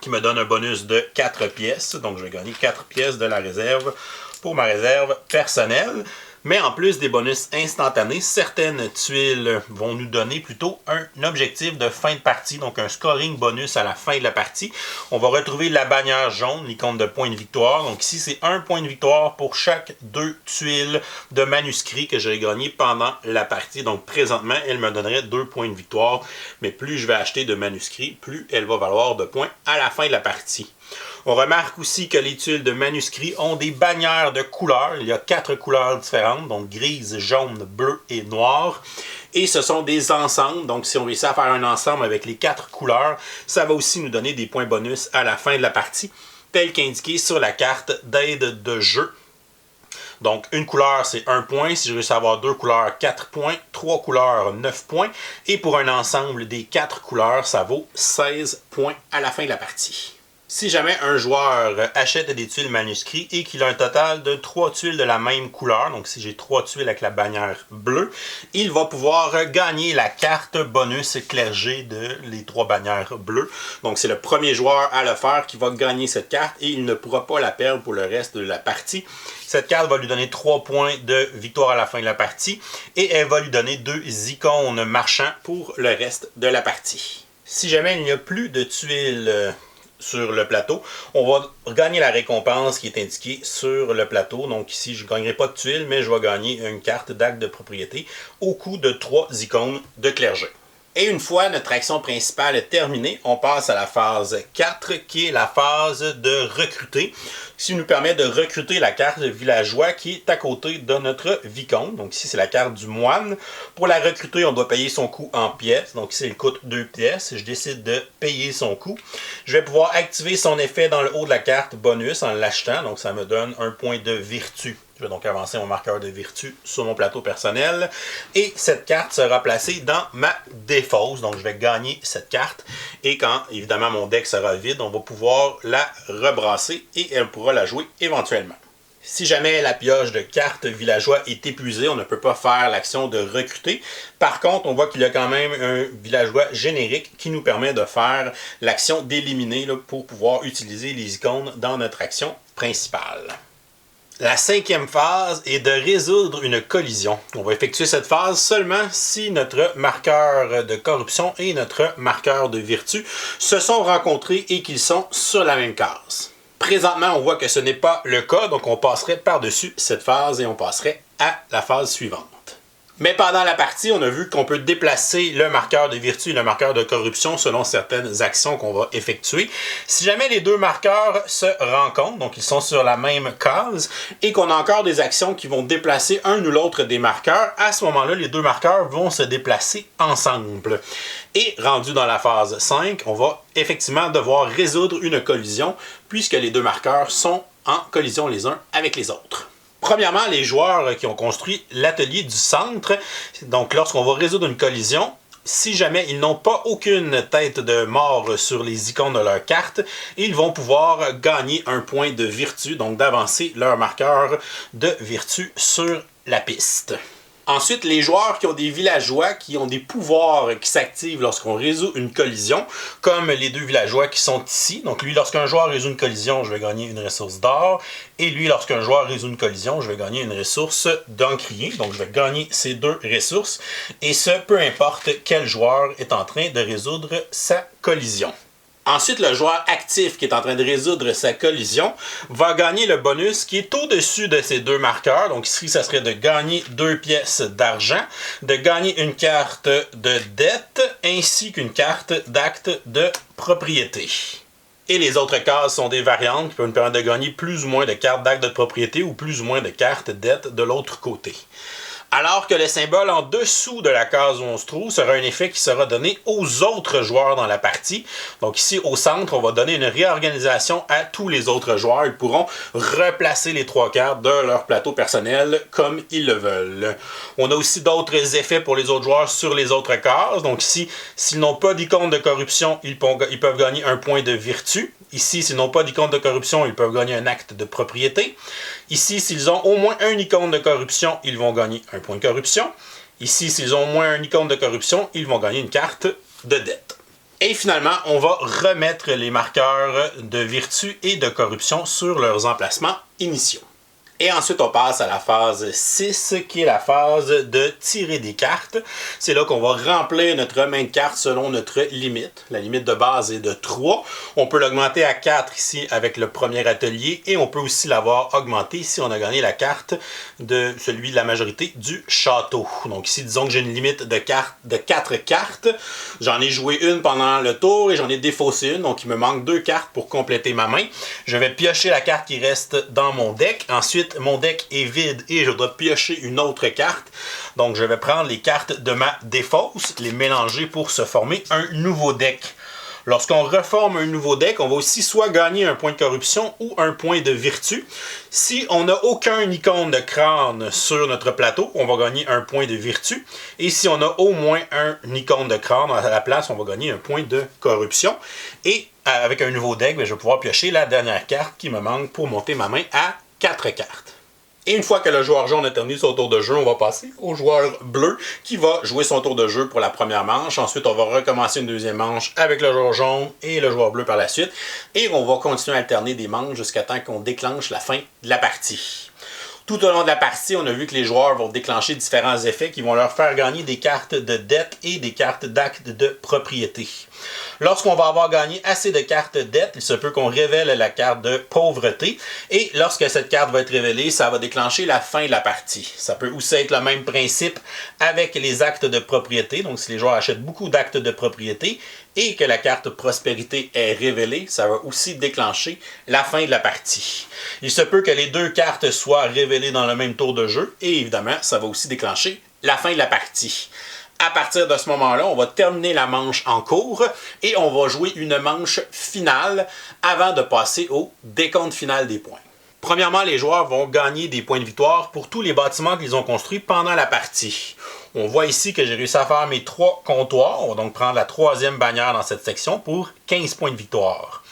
S2: qui me donne un bonus de 4 pièces. Donc, je vais gagner 4 pièces de la réserve pour ma réserve personnelle. Mais en plus des bonus instantanés, certaines tuiles vont nous donner plutôt un objectif de fin de partie, donc un scoring bonus à la fin de la partie. On va retrouver la bannière jaune, l'icône de point de victoire. Donc ici, c'est 1 point de victoire pour chaque 2 tuiles de manuscrits que j'ai gagné pendant la partie. Donc présentement, elle me donnerait 2 points de victoire. Mais plus je vais acheter de manuscrits, plus elle va valoir de points à la fin de la partie. On remarque aussi que les tuiles de manuscrits ont des bannières de couleurs. Il y a 4 couleurs différentes, donc grise, jaune, bleu et noir. Et ce sont des ensembles, donc si on réussit à faire un ensemble avec les 4 couleurs, ça va aussi nous donner des points bonus à la fin de la partie, tel qu'indiqué sur la carte d'aide de jeu. Donc, une couleur, c'est 1 point. Si je réussis à avoir 2 couleurs, 4 points. 3 couleurs, 9 points. Et pour un ensemble des 4 couleurs, ça vaut 16 points à la fin de la partie. Si jamais un joueur achète des tuiles manuscrits et qu'il a un total de 3 tuiles de la même couleur, donc si j'ai 3 tuiles avec la bannière bleue, il va pouvoir gagner la carte bonus clergé de les 3 bannières bleues. Donc c'est le premier joueur à le faire qui va gagner cette carte et il ne pourra pas la perdre pour le reste de la partie. Cette carte va lui donner 3 points de victoire à la fin de la partie et elle va lui donner 2 icônes marchands pour le reste de la partie. Si jamais il n'y a plus de tuiles sur le plateau, on va gagner la récompense qui est indiquée sur le plateau. Donc ici, je ne gagnerai pas de tuiles, mais je vais gagner une carte d'acte de propriété au coût de 3 icônes de clergé. Et une fois notre action principale terminée, on passe à la phase 4, qui est la phase de recruter, qui nous permet de recruter la carte villageois qui est à côté de notre vicomte. Donc ici, c'est la carte du moine. Pour la recruter, on doit payer son coût en pièces. Donc ici, il coûte 2 pièces. Je décide de payer son coût. Je vais pouvoir activer son effet dans le haut de la carte bonus en l'achetant. Donc ça me donne un point de vertu. Je vais donc avancer mon marqueur de vertu sur mon plateau personnel. Et cette carte sera placée dans ma défausse. Donc je vais gagner cette carte. Et quand, évidemment, mon deck sera vide, on va pouvoir la rebrasser et elle pourra la jouer éventuellement. Si jamais la pioche de cartes villageois est épuisée, on ne peut pas faire l'action de recruter. Par contre, on voit qu'il y a quand même un villageois générique qui nous permet de faire l'action d'éliminer pour pouvoir utiliser les icônes dans notre action principale. La 5e phase est de résoudre une collision. On va effectuer cette phase seulement si notre marqueur de corruption et notre marqueur de vertu se sont rencontrés et qu'ils sont sur la même case. Présentement, on voit que ce n'est pas le cas, donc on passerait par-dessus cette phase et on passerait à la phase suivante. Mais pendant la partie, on a vu qu'on peut déplacer le marqueur de vertu et le marqueur de corruption selon certaines actions qu'on va effectuer. Si jamais les deux marqueurs se rencontrent, donc ils sont sur la même case, et qu'on a encore des actions qui vont déplacer un ou l'autre des marqueurs, à ce moment-là, les deux marqueurs vont se déplacer ensemble. Et rendu dans la phase 5, on va effectivement devoir résoudre une collision, puisque les deux marqueurs sont en collision les uns avec les autres. Premièrement, les joueurs qui ont construit l'atelier du centre, donc lorsqu'on va résoudre une collision, Si jamais ils n'ont pas aucune tête de mort sur les icônes de leur carte, ils vont pouvoir gagner un point de vertu, donc d'avancer leur marqueur de vertu sur la piste. Ensuite, les joueurs qui ont des villageois qui ont des pouvoirs qui s'activent lorsqu'on résout une collision, comme les deux villageois qui sont ici. Donc lui, lorsqu'un joueur résout une collision, je vais gagner une ressource d'or. Et lui, lorsqu'un joueur résout une collision, je vais gagner une ressource d'encrier. Donc je vais gagner ces deux ressources. Et ce, peu importe quel joueur est en train de résoudre sa collision. Ensuite, le joueur actif qui est en train de résoudre sa collision va gagner le bonus qui est au-dessus de ces deux marqueurs. Donc ici, ça serait de gagner 2 pièces d'argent, de gagner une carte de dette, ainsi qu'une carte d'acte de propriété. Et les autres cases sont des variantes qui peuvent nous permettre de gagner plus ou moins de cartes d'acte de propriété ou plus ou moins de cartes dette de l'autre côté. Alors que le symbole en dessous de la case où on se trouve sera un effet qui sera donné aux autres joueurs dans la partie. Donc ici, au centre, on va donner une réorganisation à tous les autres joueurs. Ils pourront replacer les 3 cartes de leur plateau personnel comme ils le veulent. On a aussi d'autres effets pour les autres joueurs sur les autres cases. Donc ici, s'ils n'ont pas d'icône de corruption, ils peuvent gagner un point de vertu. Ici, s'ils n'ont pas d'icône de corruption, ils peuvent gagner un acte de propriété. Ici, s'ils ont au moins un icône de corruption, ils vont gagner un point de corruption. Ici, s'ils ont au moins un icône de corruption, ils vont gagner une carte de dette. Et finalement, on va remettre les marqueurs de vertu et de corruption sur leurs emplacements initiaux. Et ensuite, on passe à la phase 6, qui est la phase de tirer des cartes. C'est là qu'on va remplir notre main de cartes selon notre limite. La limite de base est de 3. On peut l'augmenter à 4 ici avec le premier atelier. Et on peut aussi l'avoir augmenté si on a gagné la carte de celui de la majorité du château. Donc ici, disons que j'ai une limite de 4 cartes. J'en ai joué une pendant le tour et j'en ai défaussé une. Donc il me manque 2 cartes pour compléter ma main. Je vais piocher la carte qui reste dans mon deck. Ensuite, mon deck est vide et je dois piocher une autre carte. Donc, je vais prendre les cartes de ma défausse, les mélanger pour se former un nouveau deck. Lorsqu'on reforme un nouveau deck, on va aussi soit gagner un point de corruption ou un point de vertu. Si on n'a aucun icône de crâne sur notre plateau, on va gagner un point de vertu. Et si on a au moins un icône de crâne à la place, on va gagner un point de corruption. Et avec un nouveau deck, je vais pouvoir piocher la dernière carte qui me manque pour monter ma main à 4 cartes. Et une fois que le joueur jaune a terminé son tour de jeu, on va passer au joueur bleu qui va jouer son tour de jeu pour la première manche. Ensuite, on va recommencer une deuxième manche avec le joueur jaune et le joueur bleu par la suite. Et on va continuer à alterner des manches jusqu'à temps qu'on déclenche la fin de la partie. Tout au long de la partie, on a vu que les joueurs vont déclencher différents effets qui vont leur faire gagner des cartes de dette et des cartes d'acte de propriété. Lorsqu'on va avoir gagné assez de cartes dette, il se peut qu'on révèle la carte de pauvreté. Et lorsque cette carte va être révélée, ça va déclencher la fin de la partie. Ça peut aussi être le même principe avec les actes de propriété. Donc si les joueurs achètent beaucoup d'actes de propriété et que la carte prospérité est révélée, ça va aussi déclencher la fin de la partie. Il se peut que les deux cartes soient révélées dans le même tour de jeu et évidemment, ça va aussi déclencher la fin de la partie. À partir de ce moment-là, on va terminer la manche en cours et on va jouer une manche finale avant de passer au décompte final des points. Premièrement, les joueurs vont gagner des points de victoire pour tous les bâtiments qu'ils ont construits pendant la partie. On voit ici que j'ai réussi à faire mes 3 comptoirs. On va donc prendre la 3e bannière dans cette section pour 15 points de victoire.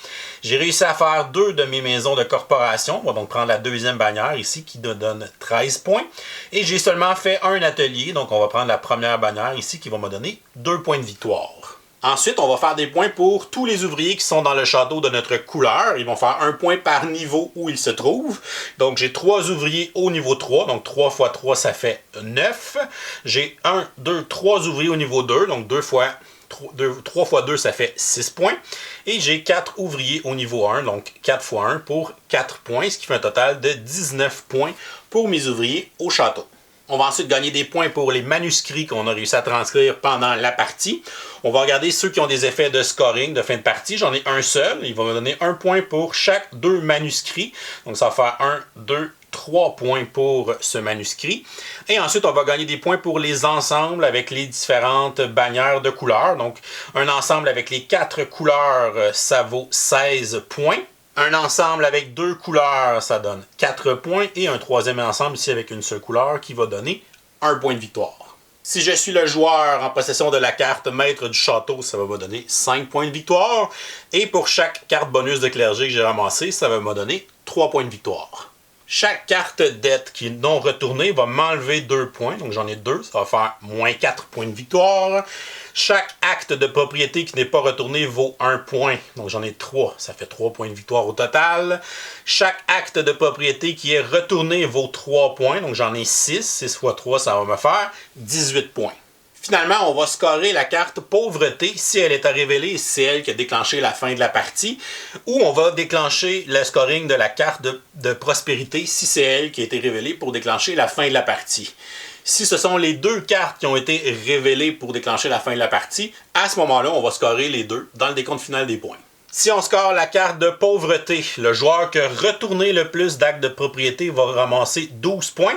S2: J'ai réussi à faire 2 de mes maisons de corporation. On va donc prendre la 2e bannière ici qui nous donne 13 points. Et j'ai seulement fait un atelier. Donc on va prendre la première bannière ici qui va me donner 2 points de victoire. Ensuite, on va faire des points pour tous les ouvriers qui sont dans le château de notre couleur. Ils vont faire un point par niveau où ils se trouvent. Donc, j'ai 3 ouvriers au niveau 3. Donc, 3 x 3, ça fait 9. J'ai 1, 2, 3 ouvriers au niveau 2. Donc, 3 x 2, ça fait 6 points. Et j'ai 4 ouvriers au niveau 1. Donc, 4 x 1 pour 4 points. Ce qui fait un total de 19 points pour mes ouvriers au château. On va ensuite gagner des points pour les manuscrits qu'on a réussi à transcrire pendant la partie. On va regarder ceux qui ont des effets de scoring de fin de partie. J'en ai un seul. Il va me donner 1 point pour chaque 2 manuscrits. Donc ça va faire 1, 2, 3 points pour ce manuscrit. Et ensuite, on va gagner des points pour les ensembles avec les différentes bannières de couleurs. Donc un ensemble avec les 4 couleurs, ça vaut 16 points. Un ensemble avec 2 couleurs, ça donne 4 points. Et un 3e ensemble ici avec une seule couleur qui va donner 1 point de victoire. Si je suis le joueur en possession de la carte maître du château, ça va me donner 5 points de victoire. Et pour chaque carte bonus de clergé que j'ai ramassée, ça va me donner 3 points de victoire. Chaque carte dette qui est non retournée va m'enlever 2 points. Donc j'en ai 2, ça va faire moins 4 points de victoire. Chaque acte de propriété qui n'est pas retourné vaut 1 point. Donc j'en ai 3, ça fait 3 points de victoire au total. Chaque acte de propriété qui est retourné vaut 3 points. Donc j'en ai 6. 6 fois 3, ça va me faire 18 points. Finalement, on va scorer la carte pauvreté si elle est à révéler, c'est elle qui a déclenché la fin de la partie. Ou on va déclencher le scoring de la carte de prospérité si c'est elle qui a été révélée pour déclencher la fin de la partie. Si ce sont les deux cartes qui ont été révélées pour déclencher la fin de la partie, à ce moment-là, on va scorer les deux dans le décompte final des points. Si on score la carte de pauvreté, le joueur qui a retourné le plus d'actes de propriété va ramasser 12 points.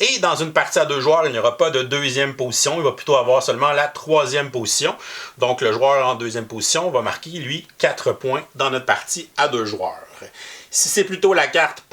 S2: Et dans une partie à 2 joueurs, il n'y aura pas de deuxième position, il va plutôt avoir seulement la troisième position. Donc le joueur en deuxième position va marquer, lui, 4 points dans notre partie à 2 joueurs. Si c'est plutôt la carte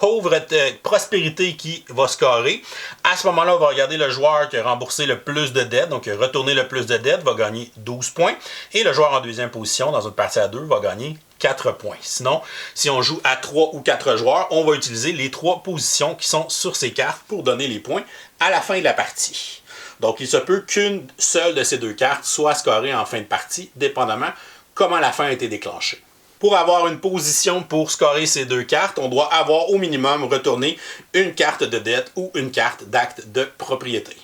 S2: prospérité qui va scorer, à ce moment-là, on va regarder le joueur qui a remboursé le plus de dettes, donc qui a retourné le plus de dettes, va gagner 12 points. Et le joueur en deuxième position, dans une partie à 2, va gagner 4 points. Sinon, si on joue à 3 ou 4 joueurs, on va utiliser les 3 positions qui sont sur ces cartes pour donner les points à la fin de la partie. Donc, il se peut qu'une seule de ces deux cartes soit scorée en fin de partie, dépendamment comment la fin a été déclenchée. Pour avoir une position pour scorer ces deux cartes, on doit avoir au minimum retourné une carte de dette ou une carte d'acte de propriété.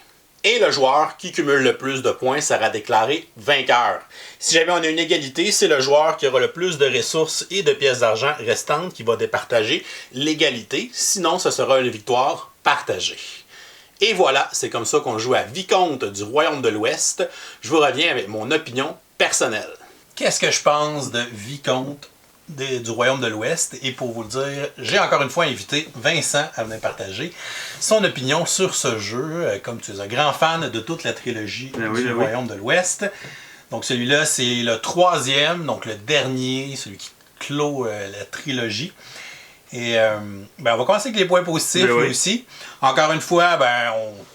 S2: Et le joueur qui cumule le plus de points sera déclaré vainqueur. Si jamais on a une égalité, c'est le joueur qui aura le plus de ressources et de pièces d'argent restantes qui va départager l'égalité. Sinon, ce sera une victoire partagée. Et voilà, c'est comme ça qu'on joue à Vicomte du Royaume de l'Ouest. Je vous reviens avec mon opinion personnelle. Qu'est-ce que je pense de Vicomte du Royaume de l'Ouest? Et pour vous le dire, j'ai encore une fois invité Vincent à venir partager son opinion sur ce jeu. Comme tu es un grand fan de toute la trilogie du Royaume de l'Ouest. Donc celui-là, c'est le troisième, donc le dernier, celui qui clôt la trilogie. Et on va commencer avec les points positifs aussi. Encore une fois,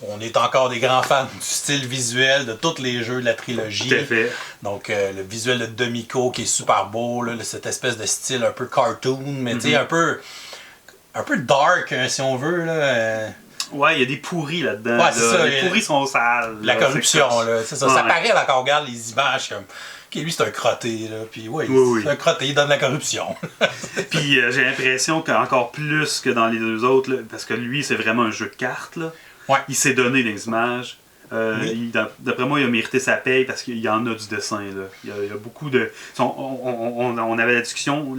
S2: on est encore des grands fans du style visuel de tous les jeux de la trilogie.
S3: Tout à fait.
S2: Donc le visuel de Domiko qui est super beau, là, cette espèce de style un peu cartoon, mais tu sais, un peu dark, hein, si on veut. Là,
S3: Ouais, il y a des pourris là-dedans.
S2: Ouais, c'est ça,
S3: les pourris sont sales.
S2: La corruption, là, c'est ça.
S3: Ouais.
S2: Ça paraît quand on regarde les images comme. OK, lui, c'est un crotté, là. Puis, c'est un crotté, il donne de la corruption.
S3: Puis, j'ai l'impression qu'encore plus que dans les deux autres, là, parce que lui, c'est vraiment un jeu de cartes, là.
S2: Ouais.
S3: Il s'est donné des images. D'après moi, il a mérité sa paye parce qu'il y en a du dessin, là. Il y a beaucoup de. On avait la discussion,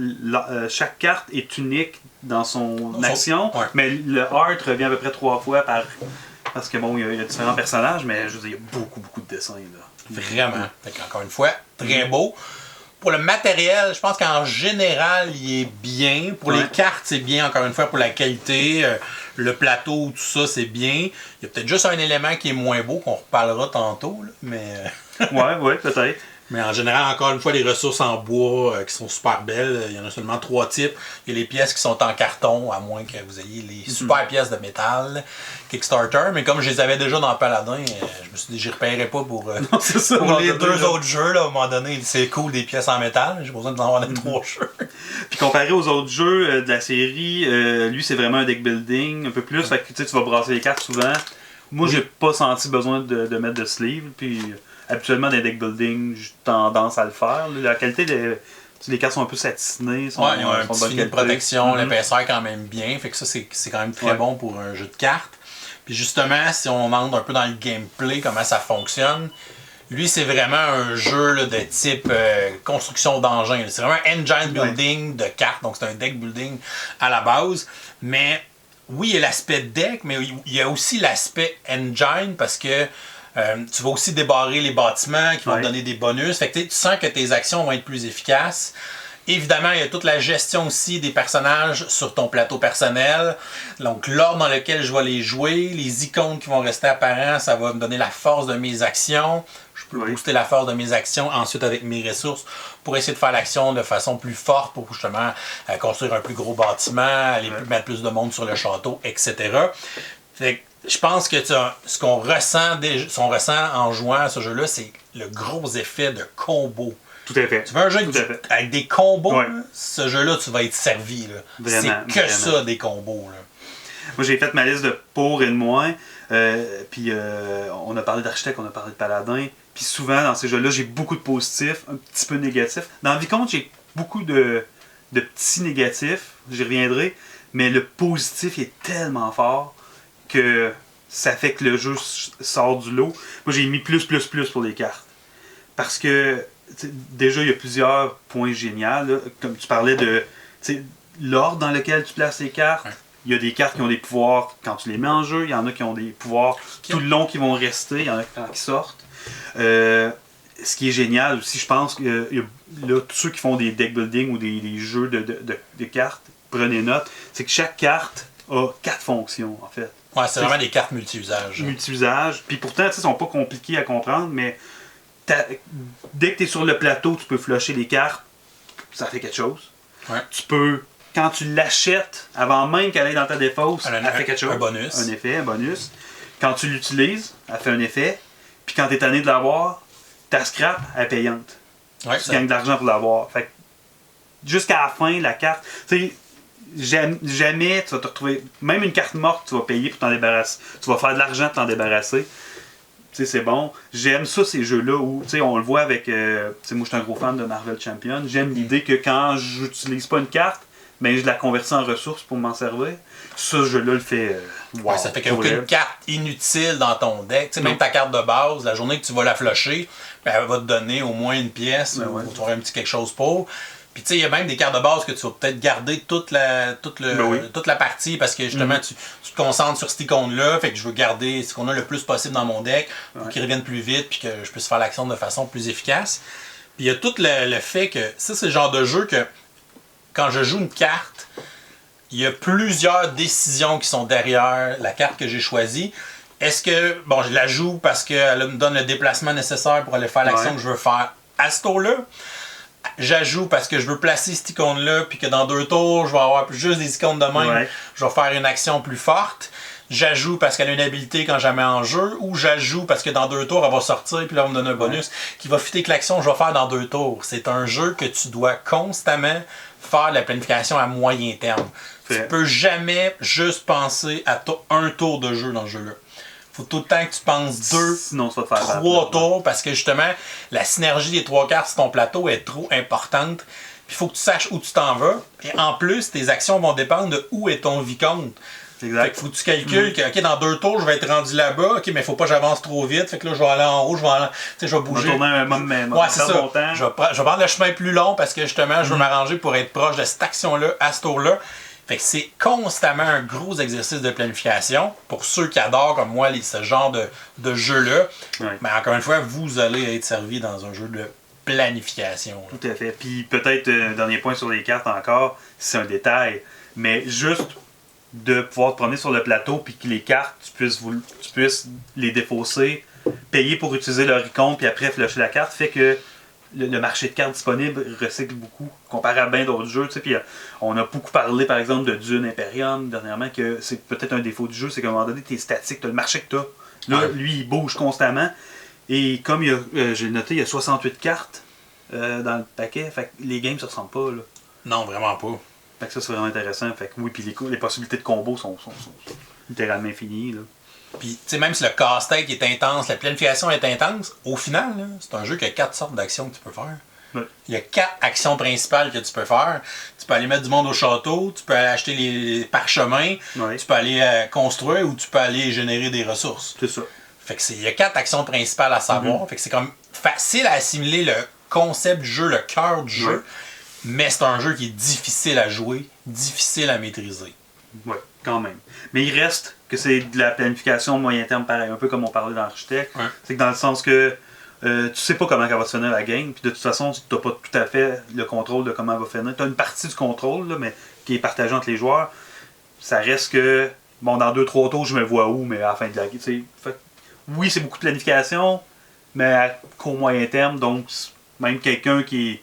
S3: chaque carte est unique dans son action, mais le art revient à peu près 3 fois parce que bon, il y a différents personnages, mais je veux dire, il y a beaucoup de dessins, là.
S2: Vraiment. Encore une fois, très beau. Pour le matériel, je pense qu'en général, il est bien. Pour les cartes, c'est bien, encore une fois, pour la qualité. Le plateau, tout ça, c'est bien. Il y a peut-être juste un élément qui est moins beau, qu'on reparlera tantôt. Là, mais
S3: ouais, peut-être.
S2: Mais en général, encore une fois, les ressources en bois qui sont super belles. Il y en a seulement 3 types. Il y a les pièces qui sont en carton, à moins que vous ayez les super pièces de métal Kickstarter. Mais comme je les avais déjà dans Paladin, je me suis dit, j'y repérerais pas pour les deux autres jeux. Là, à un moment donné, c'est cool des pièces en métal. J'ai pas besoin d'en avoir 3 jeux.
S3: Puis comparé aux autres jeux de la série, lui, c'est vraiment un deck building un peu plus. Fait que tu vas brasser les cartes souvent. Moi, j'ai pas senti besoin de mettre de sleeve. Puis habituellement, dans les deck building, j'ai tendance à le faire. La qualité les cartes sont un peu satinées.
S2: Ils ont un petit filet de protection, l'épaisseur est quand même bien. Fait que ça, c'est quand même très bon pour un jeu de cartes. Puis justement, si on entre un peu dans le gameplay, comment ça fonctionne, lui, c'est vraiment un jeu là, de type construction d'engin. C'est vraiment un engine building de cartes. Donc, c'est un deck building à la base. Mais oui, il y a l'aspect deck, mais il y a aussi l'aspect engine parce que tu vas aussi débarrer les bâtiments qui vont te donner des bonus. Fait que tu sens que tes actions vont être plus efficaces. Évidemment, il y a toute la gestion aussi des personnages sur ton plateau personnel. Donc, l'ordre dans lequel je vais les jouer, les icônes qui vont rester apparents, ça va me donner la force de mes actions. Je peux booster la force de mes actions ensuite avec mes ressources pour essayer de faire l'action de façon plus forte pour justement construire un plus gros bâtiment, mettre plus de monde sur le château, etc. Fait que je pense que ce qu'on ressent, en jouant à ce jeu-là, c'est le gros effet de combo.
S3: Tout à fait.
S2: Tu veux un jeu avec des combos,
S3: ouais.
S2: là, ce jeu-là, tu vas être servi.
S3: Vraiment,
S2: c'est que ça, des combos. Là.
S3: Moi, j'ai fait ma liste de pour et de moins. Puis on a parlé d'architecte, on a parlé de paladin. Puis souvent, dans ces jeux-là, j'ai beaucoup de positifs, un petit peu de négatifs. Dans Vicomte, j'ai beaucoup de petits négatifs, j'y reviendrai. Mais le positif est tellement fort que ça fait que le jeu sort du lot. Moi, j'ai mis plus pour les cartes. Parce que, déjà, il y a plusieurs points géniaux. Là. Comme tu parlais de l'ordre dans lequel tu places les cartes. Ouais. Il y a des cartes qui ont des pouvoirs quand tu les mets en jeu. Il y en a qui ont des pouvoirs tout le long qui vont rester. Il y en a qui sortent. Ce qui est génial aussi, je pense que là, tous ceux qui font des deck building ou des jeux de cartes, prenez note, c'est que chaque carte a 4 fonctions, en fait.
S2: Ouais, c'est vraiment des cartes multi-usages.
S3: Multi-usages. Puis pourtant, ils sont pas compliqués à comprendre, mais dès que tu es sur le plateau, tu peux flusher les cartes, ça fait quelque chose.
S2: Ouais.
S3: Tu peux, quand tu l'achètes, avant même qu'elle aille dans ta défausse, elle fait quelque chose.
S2: Un bonus.
S3: Un effet, un bonus. Quand tu l'utilises, elle fait un effet. Puis quand tu es tanné de l'avoir, ta scrap, elle est payante.
S2: Ouais,
S3: tu gagnes de l'argent pour l'avoir. Fait que jusqu'à la fin, la carte, tu sais, jamais tu vas te retrouver. Même une carte morte, tu vas payer pour t'en débarrasser. Tu vas faire de l'argent pour t'en débarrasser. Tu sais, c'est bon. J'aime ça, ces jeux-là où, tu sais, on le voit avec. Tu sais, moi, je suis un gros fan de Marvel Champion. J'aime l'idée que quand j'utilise pas une carte, ben, je la convertis en ressources pour m'en servir. Ce jeu-là le fait.
S2: Ouais, ça fait qu'il n'y a aucune carte inutile dans ton deck. Tu sais, même ta carte de base, la journée que tu vas la flusher, ben, elle va te donner au moins une pièce ou tu auras un petit quelque chose pour. Puis tu sais, il y a même des cartes de base que tu vas peut-être garder toute la partie parce que justement, tu te concentres sur cette icône-là. Fait que je veux garder ce qu'on a le plus possible dans mon deck pour qu'il revienne plus vite puis que je puisse faire l'action de façon plus efficace. Puis il y a tout le fait que ça, c'est le genre de jeu que quand je joue une carte, il y a plusieurs décisions qui sont derrière la carte que j'ai choisie. Est-ce que, bon, je la joue parce qu'elle me donne le déplacement nécessaire pour aller faire l'action que je veux faire à ce tour-là? J'ajoute parce que je veux placer cette icône-là, puis que dans 2 tours, je vais avoir juste des icônes de même. Ouais. Je vais faire une action plus forte. J'ajoute parce qu'elle a une habilité quand je la mets en jeu, ou j'ajoute parce que dans 2 tours, elle va sortir, puis là, on me donne un bonus qui va fitter que l'action que je vais faire dans 2 tours. C'est un jeu que tu dois constamment faire de la planification à moyen terme. Tu peux jamais juste penser à un tour de jeu dans ce jeu-là. Faut tout le temps que tu penses 2, 3 tours, parce que justement, la synergie des 3 cartes sur ton plateau est trop importante. Puis il faut que tu saches où tu t'en vas. Et en plus, tes actions vont dépendre de où est ton vicomte. Exact. Fait que faut que tu calcules que, OK, dans 2 tours, je vais être rendu là-bas. OK, mais il faut pas que j'avance trop vite. Fait que là, je vais aller en haut, je vais bouger. Ouais, c'est ça. Je vais prendre le chemin plus long parce que justement, je veux m'arranger pour être proche de cette action-là, à ce tour-là. Fait que c'est constamment un gros exercice de planification. Pour ceux qui adorent, comme moi, ce genre de jeu-là, mais encore une fois, vous allez être servi dans un jeu de planification. Là.
S3: Tout à fait. Puis peut-être, dernier point sur les cartes encore, c'est un détail, mais juste de pouvoir te promener sur le plateau puis que les cartes, tu puisses les défausser, payer pour utiliser leur icône puis après flusher la carte, fait que le marché de cartes disponible recycle beaucoup, comparé à bien d'autres jeux. Puis on a beaucoup parlé, par exemple, de Dune Imperium dernièrement, que c'est peut-être un défaut du jeu, c'est qu'à un moment donné, t'es statique, t'as le marché que t'as. Là, lui, il bouge constamment. Et comme j'ai noté, il y a 68 cartes dans le paquet, fait que les games ne se ressemblent pas. Là.
S2: Non, vraiment pas.
S3: Fait que ça, c'est vraiment intéressant. Fait que oui, puis les possibilités de combo sont littéralement infinies. Là.
S2: Puis, tu sais, même si le casse-tête est intense, la planification est intense, au final, là, c'est un jeu qui a 4 sortes d'actions que tu peux faire. Ouais. Il y a 4 actions principales que tu peux faire. Tu peux aller mettre du monde au château, tu peux aller acheter les parchemins, tu peux aller construire ou tu peux aller générer des ressources.
S3: C'est ça.
S2: Fait que il y a 4 actions principales à savoir. Fait que c'est comme facile à assimiler le concept du jeu, le cœur du jeu, mais c'est un jeu qui est difficile à jouer, difficile à maîtriser.
S3: Oui, quand même. Mais il reste que c'est de la planification moyen terme pareil, un peu comme on parlait dans l'architecte. Ouais. C'est que dans le sens que tu sais pas comment elle va se finir la game, puis de toute façon, tu n'as pas tout à fait le contrôle de comment elle va finir. Tu as une partie du contrôle, là, mais qui est partagée entre les joueurs. Ça reste que, bon, dans 2-3 tours, je me vois où, mais à la fin de la game. Oui, c'est beaucoup de planification, mais à court moyen terme, donc même quelqu'un qui.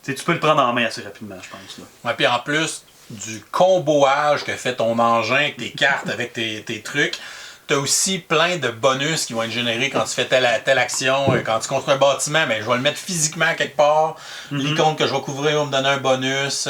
S3: Tu peux le prendre en main assez rapidement, je pense. Là.
S2: Ouais, puis en plus du comboage que fait ton engin avec tes cartes, avec tes trucs, tu as aussi plein de bonus qui vont être générés quand tu fais telle action. Quand tu construis un bâtiment, ben, je vais le mettre physiquement quelque part. L'icône que je vais couvrir va me donner un bonus.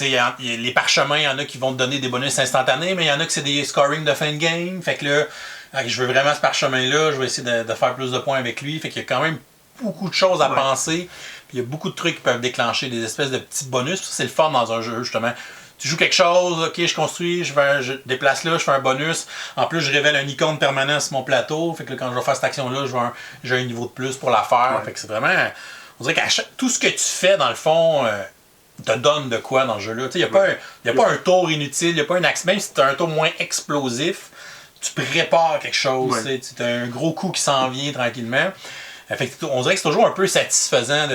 S2: Les parchemins, il y en a qui vont te donner des bonus instantanés, mais il y en a que c'est des scoring de fin de game. Fait que là, je veux vraiment ce parchemin-là, je vais essayer de faire plus de points avec lui. Fait qu'il y a quand même beaucoup de choses à penser. Puis il y a beaucoup de trucs qui peuvent déclencher des espèces de petits bonus. Ça, c'est le fun dans un jeu, justement. Tu joues quelque chose, ok, je construis, je déplace là, je fais un bonus. En plus, je révèle un icône permanent sur mon plateau. Fait que là, quand je vais faire cette action-là, j'ai un niveau de plus pour la faire. Fait que c'est vraiment. On dirait qu'à tout ce que tu fais, dans le fond, te donne de quoi dans le jeu-là. Il n'y a pas un tour inutile, il n'y a pas un axe. Même si tu as un tour moins explosif, tu prépares quelque chose. Tu as un gros coup qui s'en vient tranquillement. Fait que on dirait que c'est toujours un peu satisfaisant,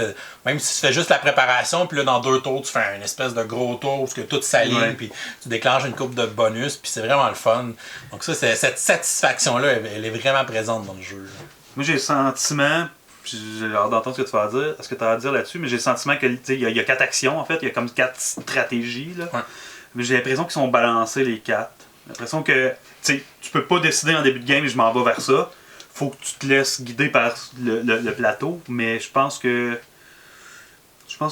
S2: même si tu fais juste la préparation, puis là, dans 2 tours, tu fais une espèce de gros tour où tout s'aligne, puis tu déclenches une coupe de bonus, puis c'est vraiment le fun. Donc ça, cette satisfaction-là, elle est vraiment présente dans le jeu.
S3: Moi, j'ai le sentiment, j'ai hâte d'entendre ce que tu vas dire, ce que tu as à dire là-dessus, mais j'ai le sentiment qu'il y a 4 actions, en fait, il y a comme 4 stratégies, là. Mais j'ai l'impression qu'ils sont balancés, les 4. J'ai l'impression que tu peux pas décider en début de game, et je m'en vais vers ça. Faut que tu te laisses guider par le plateau, mais je pense que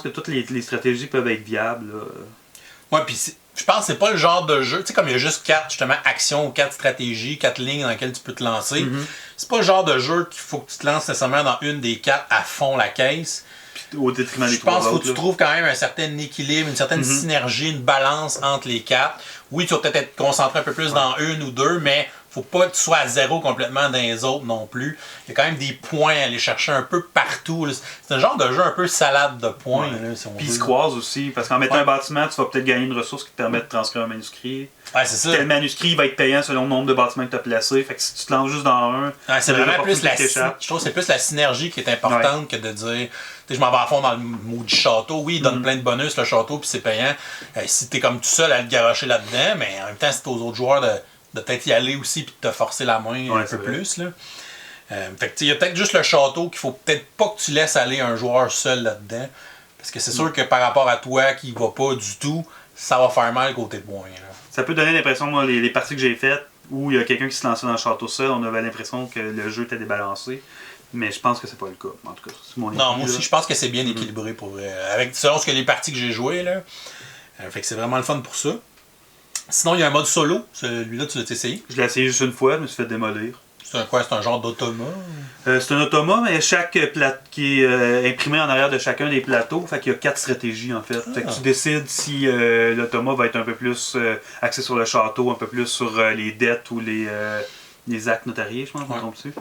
S3: toutes les stratégies peuvent être viables.
S2: Ouais, puis je pense que c'est pas le genre de jeu, tu sais, comme il y a juste 4 justement actions ou 4 stratégies, 4 lignes dans lesquelles tu peux te lancer. C'est pas le genre de jeu qu'il faut que tu te lances nécessairement dans une des 4 à fond la caisse.
S3: Puis au détriment des 3 autres.
S2: Je pense qu'il faut que tu trouves quand même un certain équilibre, une certaine synergie, une balance entre les 4. Oui, tu vas peut-être être concentré un peu plus dans une ou deux, mais faut pas que tu sois à zéro complètement dans les autres non plus. Il y a quand même des points à aller chercher un peu partout. C'est un genre de jeu un peu salade de points. Là, si on
S3: Puis
S2: veut.
S3: ils se croisent aussi, parce qu'en mettant un bâtiment, tu vas peut-être gagner une ressource qui te permet de transcrire un manuscrit.
S2: Ouais, c'est ça.
S3: Tel manuscrit va être payant selon le nombre de bâtiments que tu as placés. Fait que si tu te lances juste dans un,
S2: c'est vraiment plus je trouve que c'est plus la synergie qui est importante que de dire je m'en vais à fond dans le maudit château. Oui, il donne plein de bonus le château puis c'est payant. Si t'es comme tout seul à le garocher là-dedans, mais en même temps c'est aux autres joueurs de peut-être y aller aussi puis de te forcer la main un peu plus. Là. Fait que il y a peut-être juste le château qu'il faut peut-être pas que tu laisses aller un joueur seul là-dedans. Parce que c'est sûr que par rapport à toi qui va pas du tout, ça va faire mal côté de moi. Là.
S3: Ça peut donner l'impression, moi, les parties que j'ai faites, où il y a quelqu'un qui se lançait dans le château seul, on avait l'impression que le jeu était débalancé. Mais je pense que c'est pas le cas. En tout cas, c'est mon
S2: Non, moi aussi, je pense que c'est bien équilibré pour vrai. Selon ce que les parties que j'ai jouées, là. Fait que c'est vraiment le fun pour ça. Sinon, il y a un mode solo. Celui-là, tu l'as essayé?
S3: Je l'ai essayé juste une fois, je me suis fait démolir.
S2: C'est quoi? C'est un genre d'automa?
S3: C'est un automa, mais chaque plate qui est imprimé en arrière de chacun des plateaux. Fait qu'il y a 4 stratégies en fait. Fait que tu décides si l'automa va être un peu plus axé sur le château, un peu plus sur les dettes ou les actes notariés, je pense, je me trompe dessus.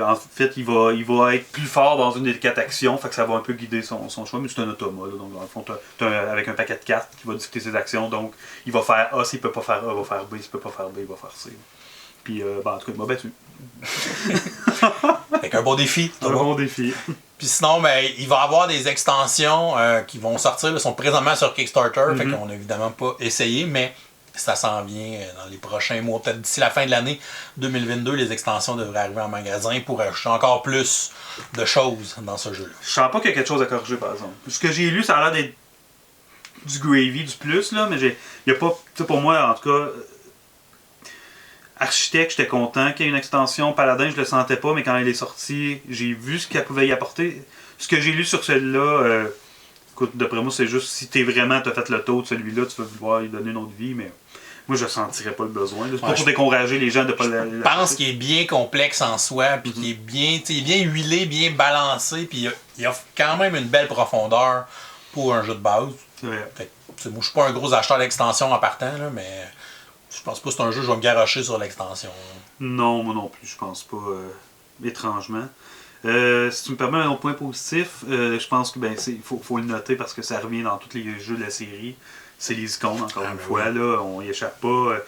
S3: En fait, il va être plus fort dans une des 4 actions, fait que ça va un peu guider son choix, mais c'est un automa. Là, donc, dans le fond, avec un paquet de cartes qui va dicter ses actions. Donc, il va faire A, s'il peut pas faire A, il va faire B, s'il peut pas faire B, il va faire C. Puis, en tout cas, il m'a battu.
S2: Fait qu'un bon défi.
S3: Un bon défi.
S2: Puis sinon, il va y avoir des extensions qui vont sortir. Ils sont présentement sur Kickstarter. Fait qu'on n'a évidemment pas essayé, mais ça s'en vient dans les prochains mois. Peut-être d'ici la fin de l'année 2022, les extensions devraient arriver en magasin pour ajouter encore plus de choses dans ce jeu-là.
S3: Je sens pas qu'il y a quelque chose à corriger, par exemple. Ce que j'ai lu, ça a l'air d'être du gravy, du plus, là, mais il n'y a pas, pour moi, en tout cas... Architecte, j'étais content qu'il y ait une extension. Paladin, je le sentais pas, mais quand il est sorti, j'ai vu ce qu'elle pouvait y apporter. Ce que j'ai lu sur celle-là, écoute, d'après moi, c'est juste si t'as fait le tour de celui-là, tu vas vouloir lui donner une autre vie, mais moi, je sentirais pas le besoin. C'est pas pour décourager les gens de pas
S2: Je pense qu'il est bien complexe en soi, puis qu'il est bien huilé, bien balancé, puis il a quand même une belle profondeur pour un jeu de base.
S3: C'est vrai.
S2: Moi, je suis pas un gros acheteur d'extension en partant, là, mais... Je pense pas que c'est un jeu que je vais me garocher sur l'extension.
S3: Non, moi non plus, je pense pas, étrangement. Si tu me permets un autre point positif, je pense que faut le noter parce que ça revient dans tous les jeux de la série. C'est les icônes, encore une fois, là, on y échappe pas.